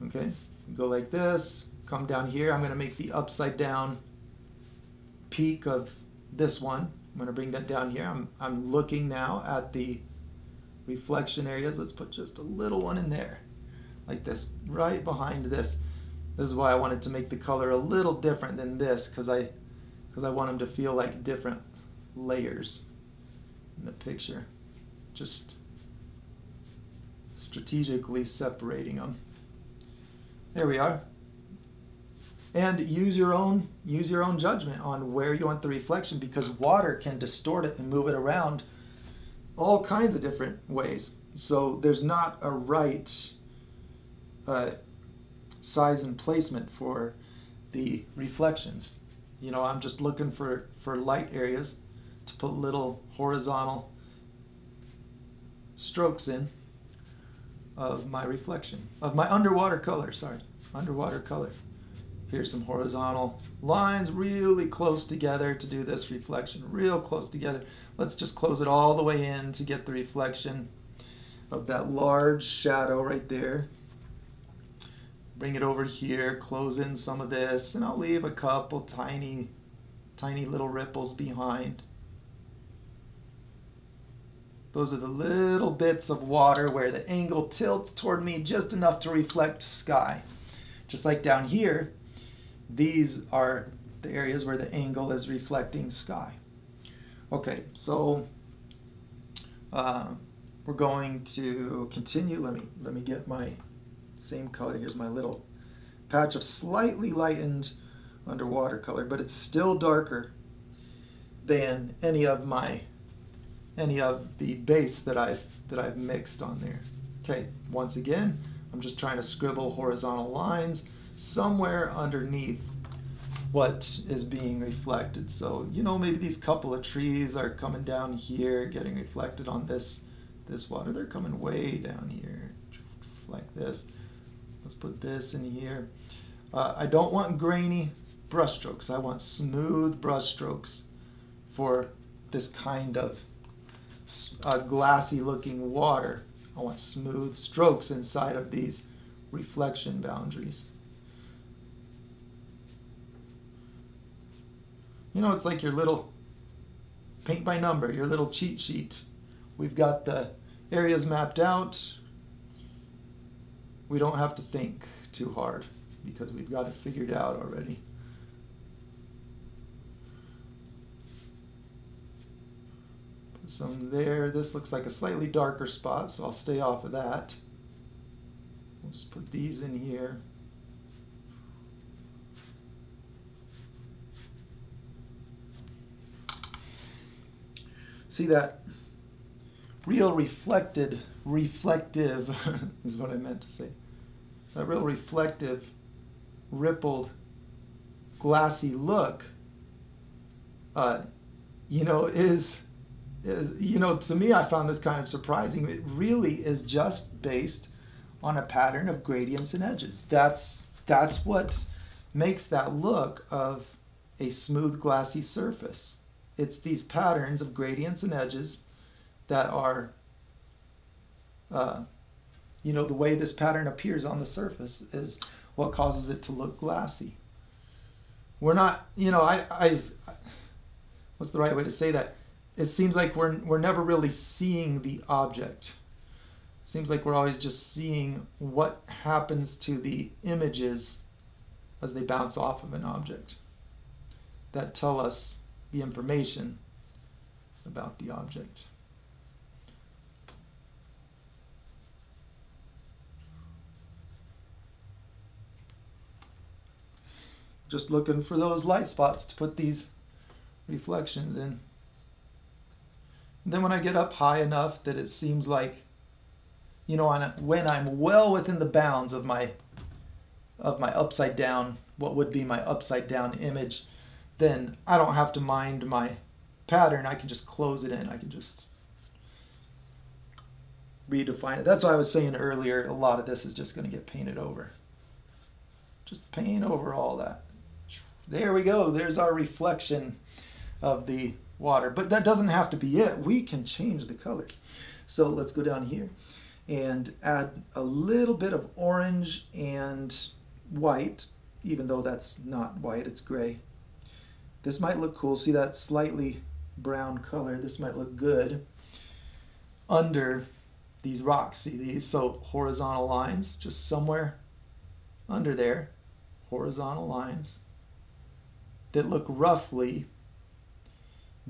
Okay, go like this, come down here. I'm going to make the upside down peak of this one. I'm going to bring that down here. I'm looking now at the reflection areas. Let's put just a little one in there, like this, right behind this. This is why I wanted to make the color a little different than this, because I want them to feel like different layers in the picture. Just strategically separating them. There we are. And use your own judgment on where you want the reflection, because water can distort it and move it around all kinds of different ways. So there's not a right size and placement for the reflections. You know, I'm just looking for light areas to put little horizontal strokes in of my reflection, of my underwater color, underwater color. Here's some horizontal lines really close together to do this reflection, real close together. Let's just close it all the way in to get the reflection of that large shadow right there. Bring it over here, close in some of this, and I'll leave a couple tiny little ripples behind. Those are the little bits of water where the angle tilts toward me just enough to reflect sky. Just like down here, these are the areas where the angle is reflecting sky. Okay, so we're going to continue. Let me get my same color. Here's my little patch of slightly lightened underwater color, but it's still darker than any of the base that I've mixed on there. Okay, once again, I'm just trying to scribble horizontal lines somewhere underneath what is being reflected. So, you know, maybe these couple of trees are coming down here, getting reflected on this water. They're coming way down here, like this. Let's put this in here. I don't want grainy brush strokes. I want smooth brush strokes for this kind of glassy looking water. I want smooth strokes inside of these reflection boundaries. You know, it's like your little paint by number, your little cheat sheet. We've got the areas mapped out. We don't have to think too hard because we've got it figured out already. Put some there. This looks like a slightly darker spot, so I'll stay off of that. We'll just put these in here. See that real reflective is what I meant to say. That real reflective, rippled, glassy look, you know, you know, to me, I found this kind of surprising. It really is just based on a pattern of gradients and edges. That's what makes that look of a smooth, glassy surface. It's these patterns of gradients and edges that are, you know, the way this pattern appears on the surface is what causes it to look glassy. We're not, you know, what's the right way to say that? It seems like we're never really seeing the object. It seems like we're always just seeing what happens to the images as they bounce off of an object that tell us the information about the object. Just looking for those light spots to put these reflections in. And then when I get up high enough that it seems like, you know, when I'm well within the bounds of my upside down, what would be my upside down image, then I don't have to mind my pattern. I can just close it in. I can just redefine it. That's why I was saying earlier, a lot of this is just going to get painted over. Just paint over all that. There we go. There's our reflection of the water. But that doesn't have to be it. We can change the colors. So let's go down here and add a little bit of orange and white, even though that's not white, it's gray. This might look cool. See that slightly brown color? This might look good under these rocks. See these? So horizontal lines, just somewhere under there, horizontal lines that look roughly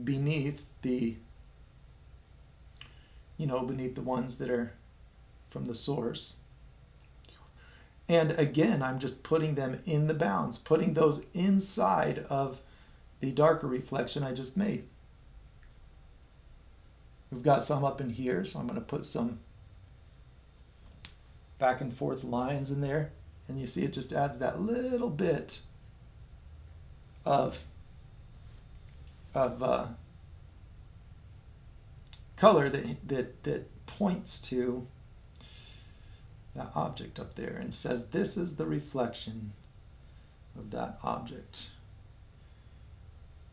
beneath the, beneath the ones that are from the source. And again, I'm just putting them in the bounds, putting those inside of the darker reflection I just made. We've got some up in here, so I'm going to put some back and forth lines in there. And you see it just adds that little bit of color that points to that object up there and says this is the reflection of that object.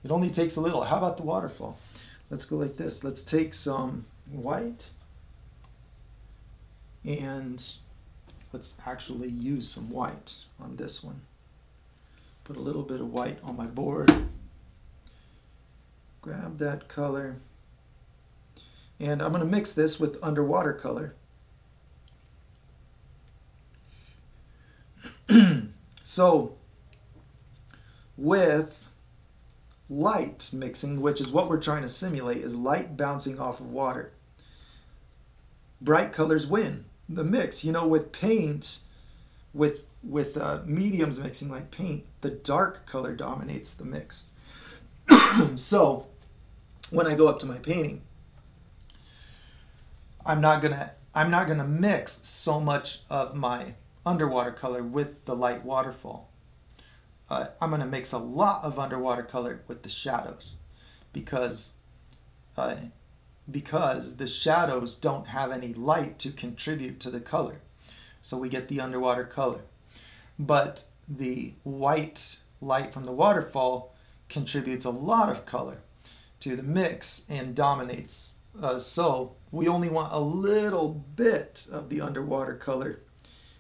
It only takes a little. How about the waterfall? Let's go like this. Let's take some white and let's actually use some white on this one. Put a little bit of white on my board. Grab that color. And I'm going to mix this with underwater color. So with light mixing, which is what we're trying to simulate, is light bouncing off of water. Bright colors win the mix. With paint, with mediums mixing like paint, the dark color dominates the mix. So when I go up to my painting, I'm not gonna mix so much of my underwater color with the light waterfall. I'm going to mix a lot of underwater color with the shadows because the shadows don't have any light to contribute to the color. So we get the underwater color. But the white light from the waterfall contributes a lot of color to the mix and dominates. So we only want a little bit of the underwater color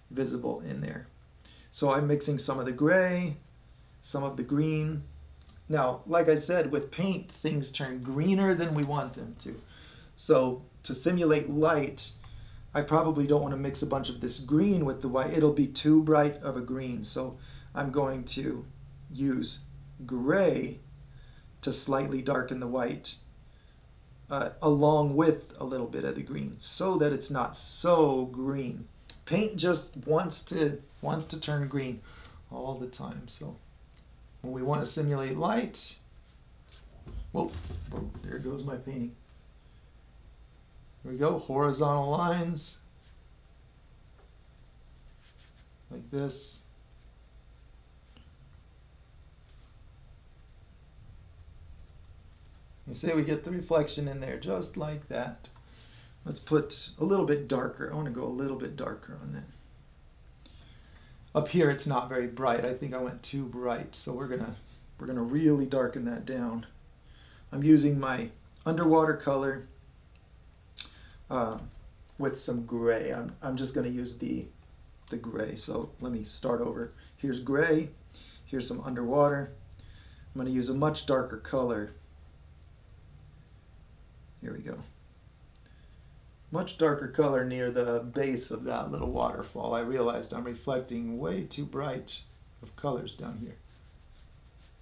visible in there. So I'm mixing some of the gray, some of the green. Now, like I said, with paint, things turn greener than we want them to. So to simulate light, I probably don't want to mix a bunch of this green with the white. It'll be too bright of a green. So I'm going to use gray to slightly darken the white along with a little bit of the green so that it's not so green. Paint just wants to turn green all the time. So when we want to simulate light, whoa, there goes my painting. Here we go, horizontal lines like this. You see we get the reflection in there just like that. Let's put a little bit darker. I want to go a little bit darker on that. Up here it's not very bright. I think I went too bright, so we're gonna really darken that down. I'm using my underwater color with some gray. I'm just gonna use the gray. So let me start over. Here's gray. Here's some underwater. I'm gonna use a much darker color. Here we go. Much darker color near the base of that little waterfall. I realized I'm reflecting way too bright of colors down here.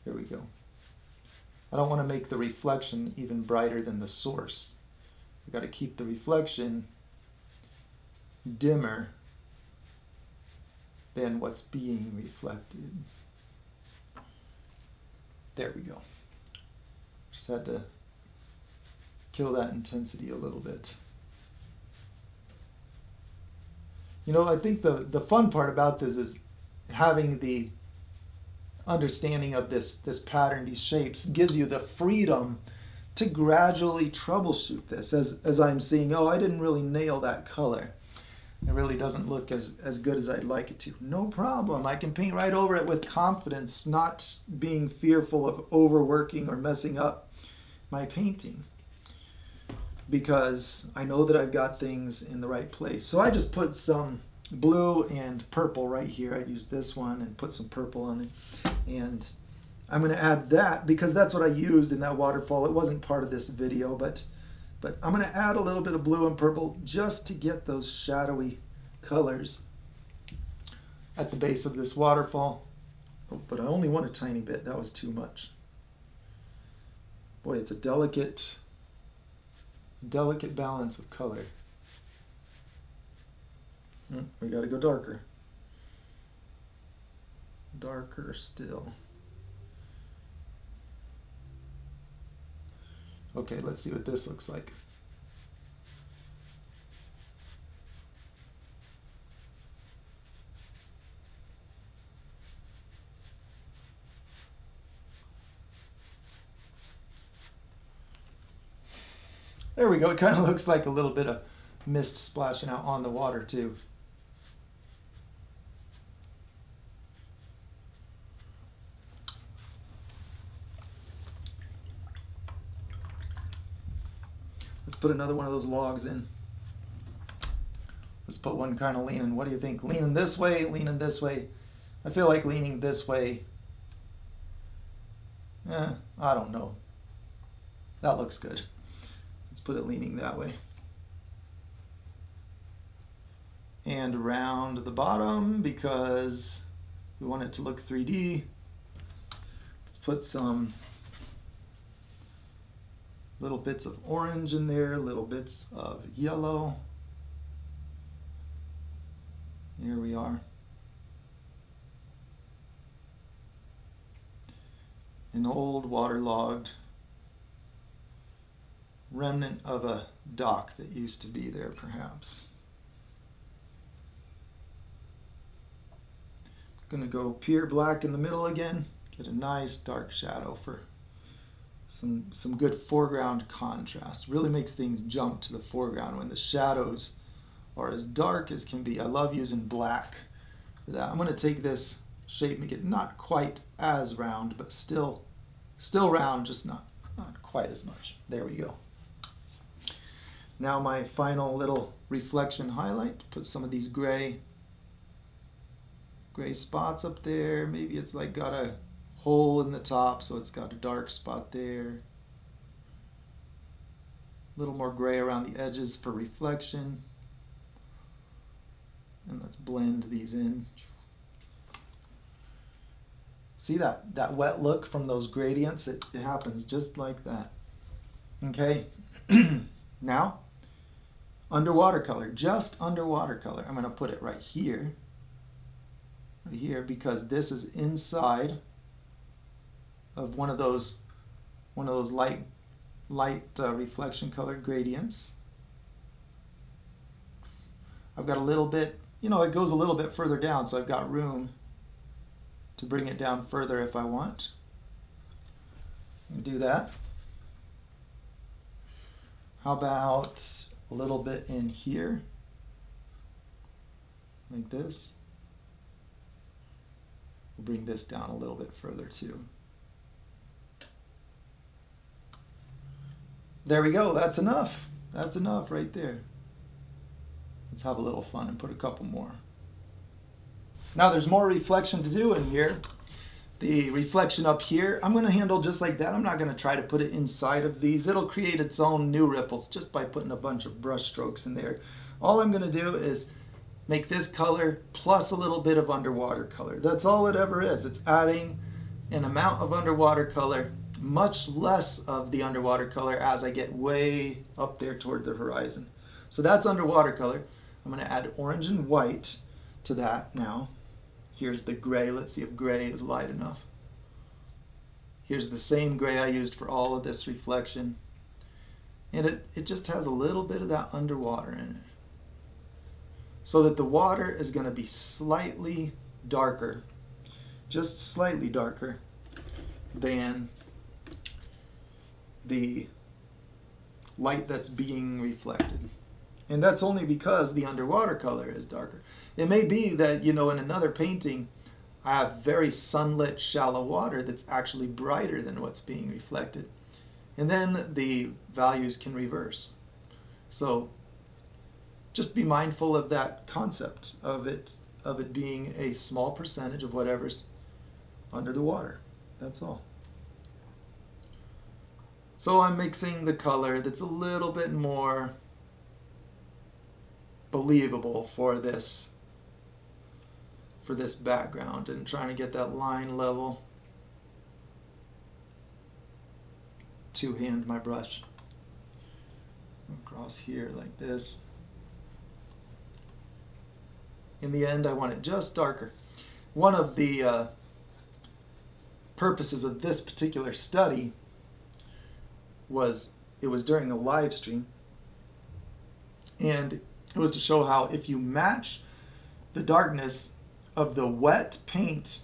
Here we go. I don't want to make the reflection even brighter than the source. I've got to keep the reflection dimmer than what's being reflected. There we go. Just had to kill that intensity a little bit. I think the fun part about this is having the understanding of this pattern, these shapes, gives you the freedom to gradually troubleshoot this as I'm seeing, oh, I didn't really nail that color. It really doesn't look as good as I'd like it to. No problem. I can paint right over it with confidence, not being fearful of overworking or messing up my painting, because I know that I've got things in the right place. So I just put some blue and purple right here. I used this one and put some purple on it. And I'm going to add that because that's what I used in that waterfall. It wasn't part of this video, but I'm going to add a little bit of blue and purple just to get those shadowy colors at the base of this waterfall. Oh, but I only want a tiny bit. That was too much. Boy, it's a delicate balance of color. We got to go darker. Darker still. Okay, let's see what this looks like. There we go. It kind of looks like a little bit of mist splashing out on the water too. Let's put another one of those logs in. Let's put one kind of leaning. What do you think? Leaning this way, leaning this way. I feel like leaning this way. I don't know. That looks good. Let's put it leaning that way. And around the bottom because we want it to look 3D. Let's put some little bits of orange in there, little bits of yellow. Here we are. An old waterlogged remnant of a dock that used to be there, perhaps. Gonna go pure black in the middle again, get a nice dark shadow for some good foreground contrast. Really makes things jump to the foreground when the shadows are as dark as can be. I love using black for that. I'm gonna take this shape, make it not quite as round, but still round, just not quite as much. There we go. Now my final little reflection highlight, put some of these gray spots up there. Maybe it's like got a hole in the top, so it's got a dark spot there. A little more gray around the edges for reflection. And let's blend these in. See that wet look from those gradients? It happens just like that. Okay, now underwater color, just underwater color. I'm gonna put it right here, because this is inside of one of those light reflection colored gradients. I've got a little bit, it goes a little bit further down, so I've got room to bring it down further if I want. Do that. How about a little bit in here, like this? We'll bring this down a little bit further too. There we go, that's enough. That's enough right there. Let's have a little fun and put a couple more. Now there's more reflection to do in here. The reflection up here, I'm going to handle just like that. I'm not going to try to put it inside of these. It'll create its own new ripples just by putting a bunch of brush strokes in there. All I'm going to do is make this color plus a little bit of underwater color. That's all it ever is. It's adding an amount of underwater color, much less of the underwater color as I get way up there toward the horizon. So that's underwater color. I'm going to add orange and white to that now. Here's the gray. Let's see if gray is light enough. Here's the same gray I used for all of this reflection. And it just has a little bit of that underwater in it. So that the water is going to be slightly darker, just slightly darker than the light that's being reflected. And that's only because the underwater color is darker. It may be that, in another painting, I have very sunlit, shallow water that's actually brighter than what's being reflected. And then the values can reverse. So just be mindful of that concept of it being a small percentage of whatever's under the water. That's all. So I'm mixing the color that's a little bit more believable for this background, and trying to get that line level. Two-hand my brush across here like this. In the end, I want it just darker. One of the purposes of this particular study was, it was during a live stream, and it was to show how if you match the darkness of the wet paint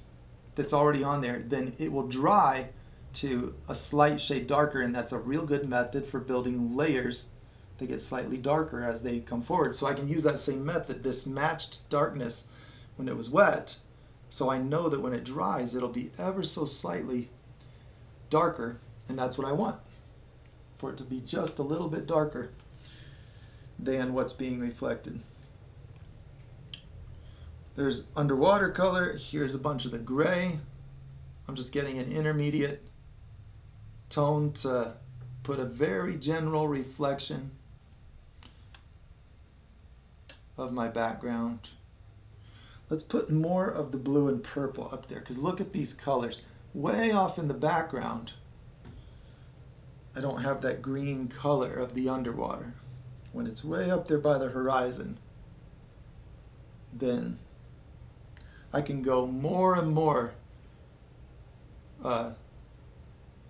that's already on there, then it will dry to a slight shade darker, and that's a real good method for building layers that get slightly darker as they come forward. So I can use that same method, this matched darkness when it was wet, so I know that when it dries it'll be ever so slightly darker, and that's what I want, for it to be just a little bit darker than what's being reflected. There's underwater color. Here's a bunch of the gray. I'm just getting an intermediate tone to put a very general reflection of my background. Let's put more of the blue and purple up there, because look at these colors. Way off in the background, I don't have that green color of the underwater. When it's way up there by the horizon, then I can go more and more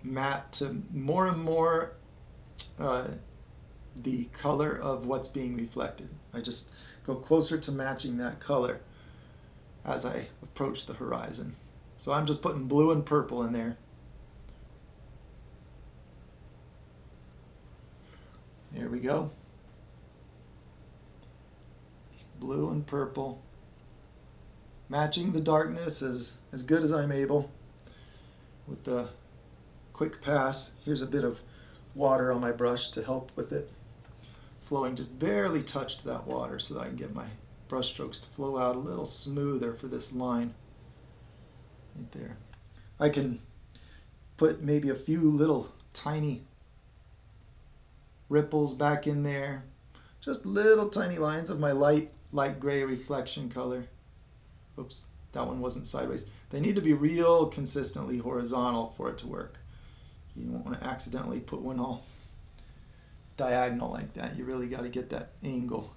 matte to more and more the color of what's being reflected. I just go closer to matching that color as I approach the horizon. So I'm just putting blue and purple in there. Here we go. Just blue and purple. Matching the darkness as good as I'm able with the quick pass. Here's a bit of water on my brush to help with it flowing. Just barely touched that water so that I can get my brush strokes to flow out a little smoother for this line right there. I can put maybe a few little tiny ripples back in there, just little tiny lines of my light gray reflection color. Oops, that one wasn't sideways. They need to be real consistently horizontal for it to work. You don't want to accidentally put one all diagonal like that. You really got to get that angle.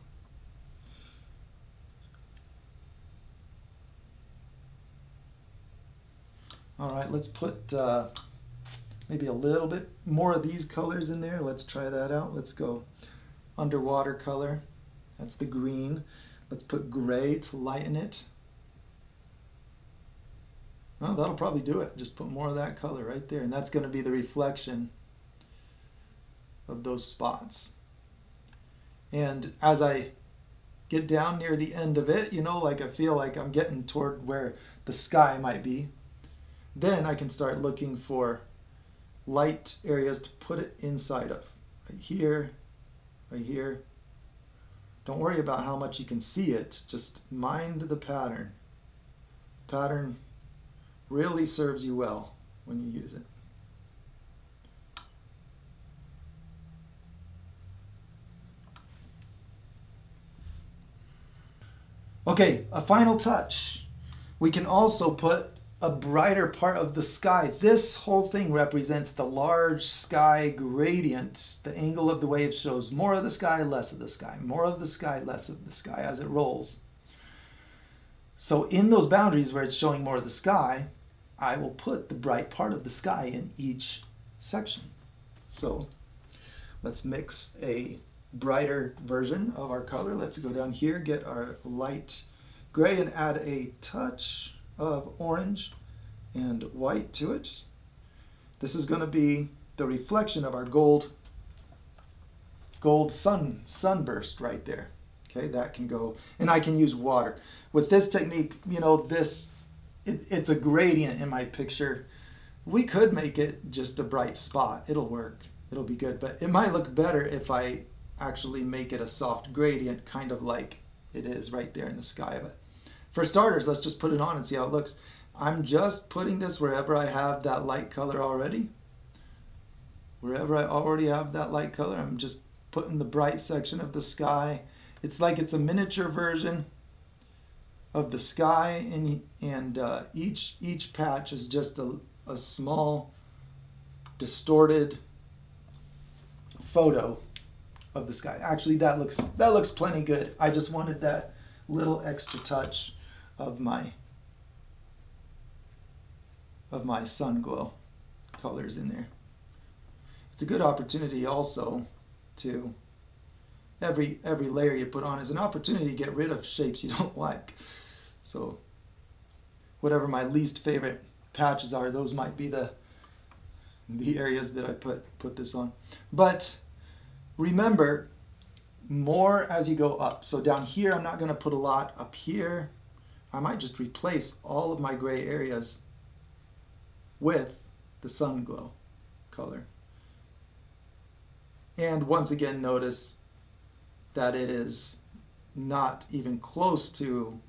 All right, let's put maybe a little bit more of these colors in there. Let's try that out. Let's go underwater color. That's the green. Let's put gray to lighten it. Well, that'll probably do it. Just put more of that color right there, and that's going to be the reflection of those spots. And as I get down near the end of it, you know, like I feel like I'm getting toward where the sky might be, then I can start looking for light areas to put it inside of. Right here, right here. Don't worry about how much you can see it. Just mind the pattern. Pattern really serves you well when you use it. Okay, a final touch. We can also put a brighter part of the sky. This whole thing represents the large sky gradient. The angle of the wave shows more of the sky, less of the sky, more of the sky, less of the sky as it rolls. So in those boundaries where it's showing more of the sky, I will put the bright part of the sky in each section. So let's mix a brighter version of our color. Let's go down here, get our light gray, and add a touch of orange and white to it. This is going to be the reflection of our gold sunburst right there. Okay, that can go, and I can use water. With this technique, you know, it's a gradient in my picture. We could make it just a bright spot. It'll work. It'll be good, but it might look better if I actually make it a soft gradient, kind of like it is right there in the sky. But for starters, let's just put it on and see how it looks. I'm just putting this wherever I have that light color already. Wherever I already have that light color, I'm just putting the bright section of the sky. It's like it's a miniature version of the sky, and each patch is just a small distorted photo of the sky. Actually, that looks plenty good. I just wanted that little extra touch of my sun glow colors in there. It's a good opportunity also to, every layer you put on is an opportunity to get rid of shapes you don't like. So whatever my least favorite patches are, those might be the areas that I put this on. But remember, more as you go up. So down here, I'm not going to put a lot. Up here, I might just replace all of my gray areas with the sun glow color. And once again, notice that it is not even close to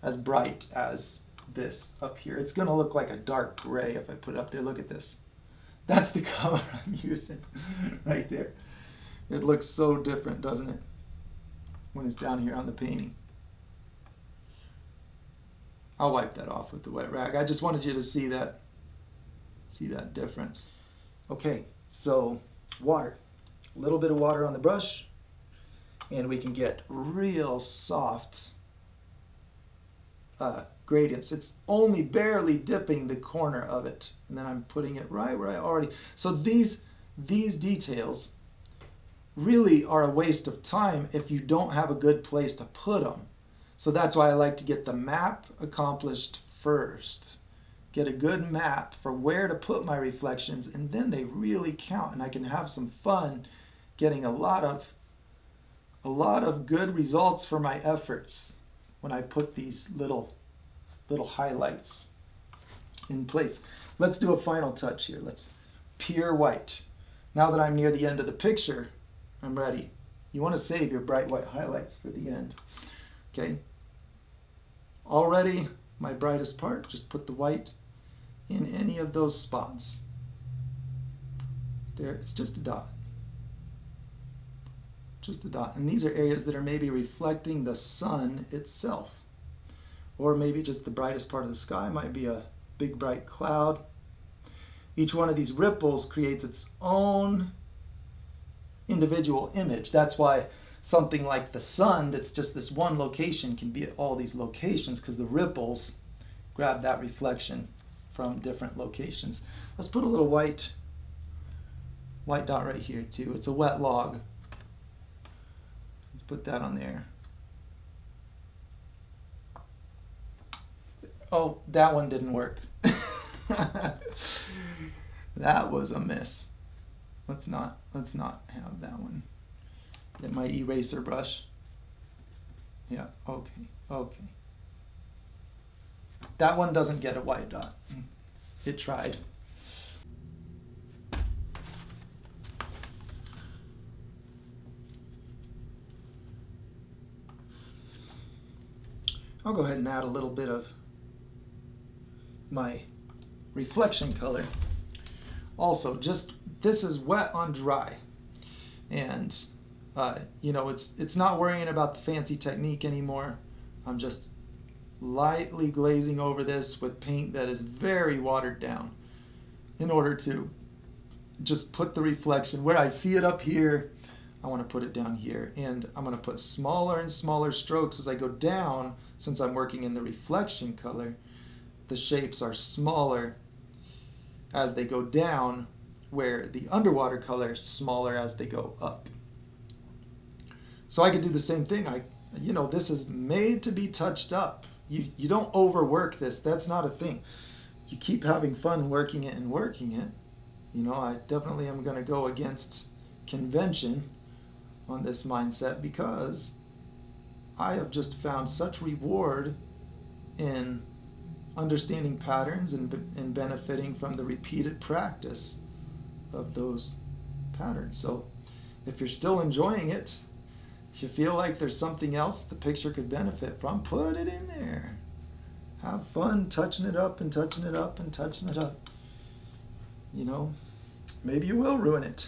as bright as this up here. It's going to look like a dark gray if I put it up there. Look at this. That's the color I'm using right there. It looks so different, doesn't it, when it's down here on the painting. I'll wipe that off with the wet rag. I just wanted you to see that difference. Okay, so water. A little bit of water on the brush, and we can get real soft gradients. It's only barely dipping the corner of it, and then I'm putting it right where I already. So these details really are a waste of time if you don't have a good place to put them. So that's why I like to get the map accomplished first. Get a good map for where to put my reflections, and then they really count, and I can have some fun getting a lot of good results for my efforts when I put these little highlights in place. Let's do a final touch here. Let's pure white. Now that I'm near the end of the picture, I'm ready. You want to save your bright white highlights for the end. Okay. Already my brightest part, just put the white in any of those spots. There, it's just a dot. Just a dot. And these are areas that are maybe reflecting the sun itself. Or maybe just the brightest part of the sky might be a big bright cloud. Each one of these ripples creates its own individual image. That's why something like the sun that's just this one location can be at all these locations, because the ripples grab that reflection from different locations. Let's put a little white dot right here too. It's a wet log. Let's put that on there. Oh, that one didn't work. That was a miss. Let's not have that one. Get my eraser brush. Yeah, okay. That one doesn't get a white dot. It tried. I'll go ahead and add a little bit of my reflection color. Also, this is wet on dry, and you know, it's not worrying about the fancy technique anymore. I'm just lightly glazing over this with paint that is very watered down in order to just put the reflection where I see it up here. I want to put it down here, and I'm going to put smaller and smaller strokes as I go down. Since I'm working in the reflection color, the shapes are smaller as they go down, where the underwater color is smaller as they go up. So I could do the same thing. You know, this is made to be touched up. You don't overwork this. That's not a thing. You keep having fun working it and working it. You know, I definitely am going to go against convention on this mindset, because I have just found such reward in understanding patterns and benefiting from the repeated practice of those patterns. So if you're still enjoying it, if you feel like there's something else the picture could benefit from, put it in there. have fun touching it up and touching it up and touching it up. You know, maybe you will ruin it.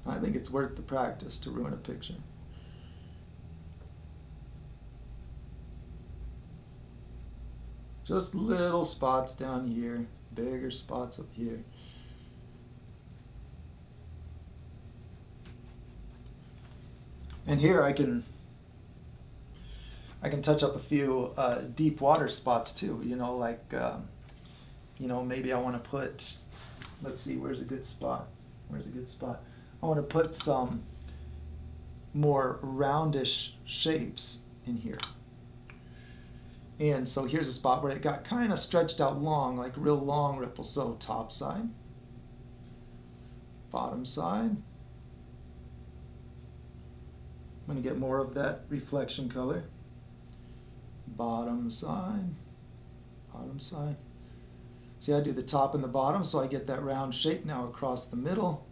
I think it's worth the practice to ruin a picture. Just little spots down here, bigger spots up here. And here I can touch up a few deep water spots too, you know, like, you know, maybe I want to put, let's see, where's a good spot? Where's a good spot? I want to put some more roundish shapes in here. And so here's a spot where it got kind of stretched out long, like real long ripples. So top side, bottom side. I'm going to get more of that reflection color. Bottom side, bottom side. See, I do the top and the bottom, so I get that round shape now across the middle.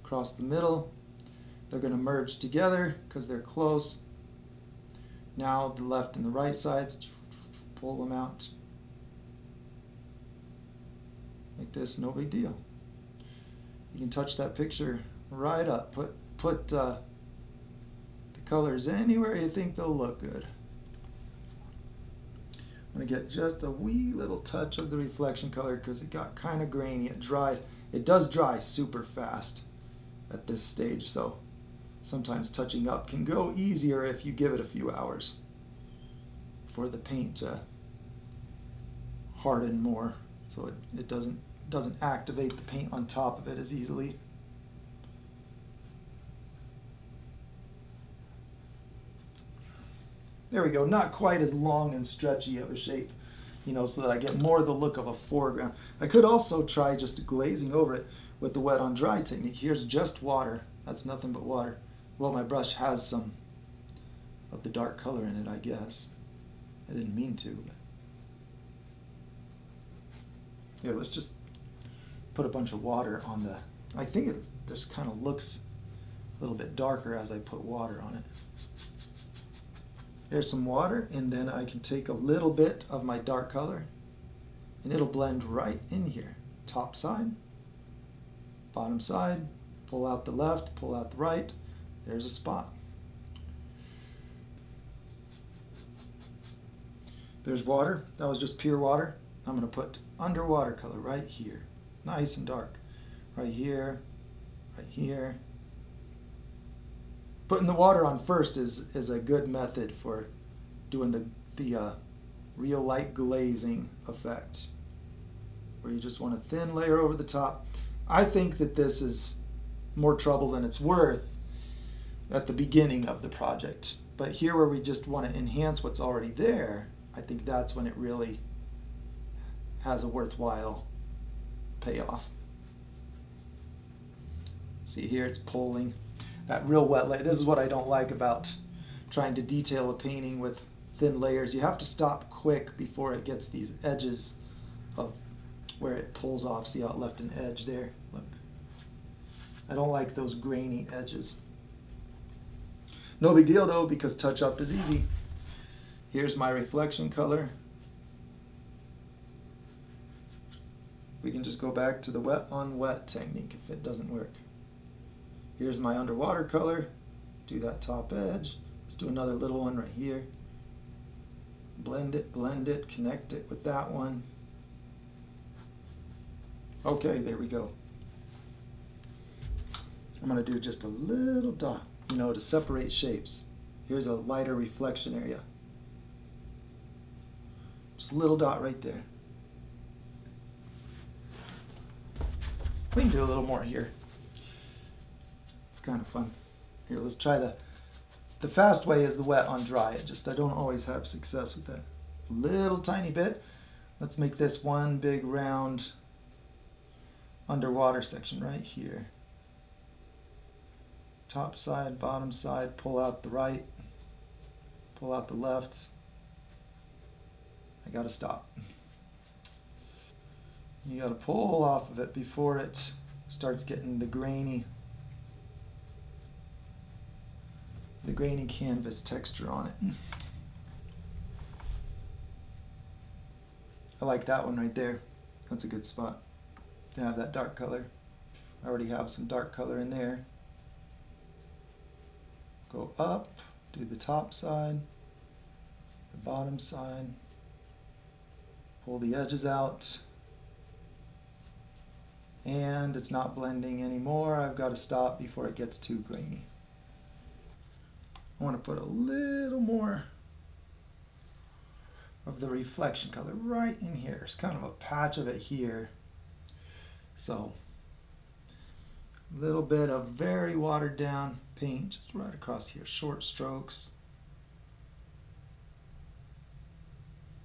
Across the middle. They're going to merge together because they're close. Now the left and the right sides, pull them out. Like this, no big deal. You can touch that picture right up. Put the colors anywhere you think they'll look good. I'm going to get just a wee little touch of the reflection color because it got kind of grainy. It dried. It does dry super fast at this stage, so sometimes touching up can go easier if you give it a few hours for the paint to harden more, so it doesn't activate the paint on top of it as easily. There we go, not quite as long and stretchy of a shape, you know, so that I get more the look of a foreground. I could also try just glazing over it with the wet on dry technique. Here's just water. That's nothing but water. Well, my brush has some of the dark color in it, I guess. I didn't mean to. But here, let's just put a bunch of water on the... I think it just kind of looks a little bit darker as I put water on it. There's some water, and then I can take a little bit of my dark color, and it'll blend right in here. Top side, bottom side, pull out the left, pull out the right. There's a spot. There's water. That was just pure water. I'm going to put underwater color right here. Nice and dark. Right here, right here. Putting the water on first is a good method for doing the real light glazing effect, where you just want a thin layer over the top. I think that this is more trouble than it's worth at the beginning of the project. But here where we just want to enhance what's already there, I think that's when it really has a worthwhile payoff. See here, it's pulling. That real wet layer. This is what I don't like about trying to detail a painting with thin layers. You have to stop quick before it gets these edges of where it pulls off. See how it left an edge there? Look. I don't like those grainy edges. No big deal though, because touch up is easy. Here's my reflection color. We can just go back to the wet on wet technique if it doesn't work. Here's my underwater color. Do that top edge. Let's do another little one right here. Blend it, connect it with that one. Okay, there we go. I'm going to do just a little dot, you know, to separate shapes. Here's a lighter reflection area. Just a little dot right there. We can do a little more here. Kind of fun. Here, let's try the fast way is the wet on dry. I don't always have success with that. A little tiny bit. Let's make this one big round underwater section right here. Top side, bottom side, pull out the right, pull out the left. I gotta stop. You gotta pull off of it before it starts getting the grainy canvas texture on it. I like that one right there. That's a good spot to have that dark color. I already have some dark color in there. Go up, do the top side, the bottom side, pull the edges out, and it's not blending anymore. I've got to stop before it gets too grainy. I want to put a little more of the reflection color right in here. There's kind of a patch of it here. So a little bit of very watered down paint just right across here, short strokes.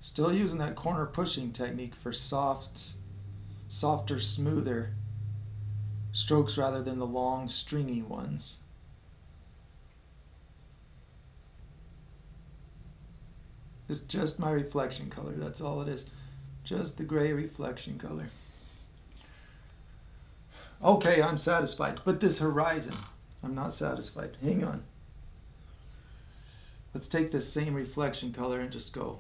Still using that corner pushing technique for softer, smoother strokes rather than the long stringy ones. It's just my reflection color, that's all it is. Just the gray reflection color. Okay, I'm satisfied, but this horizon, I'm not satisfied. Hang on. Let's take this same reflection color and just go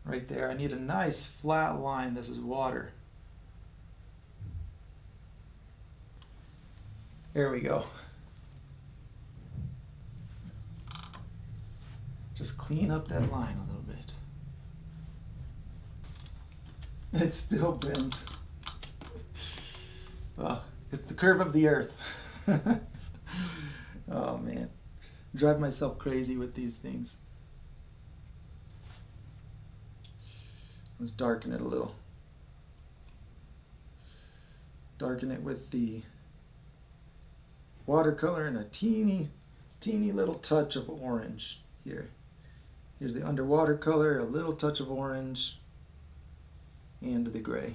right there. I need a nice flat line. This is water. There we go. Just clean up that line a little bit. It still bends. Well, it's the curve of the earth. Oh man, drive myself crazy with these things. Let's darken it a little. Darken it with the watercolor and a teeny little touch of orange here. Here's the underwater color, a little touch of orange, and the gray.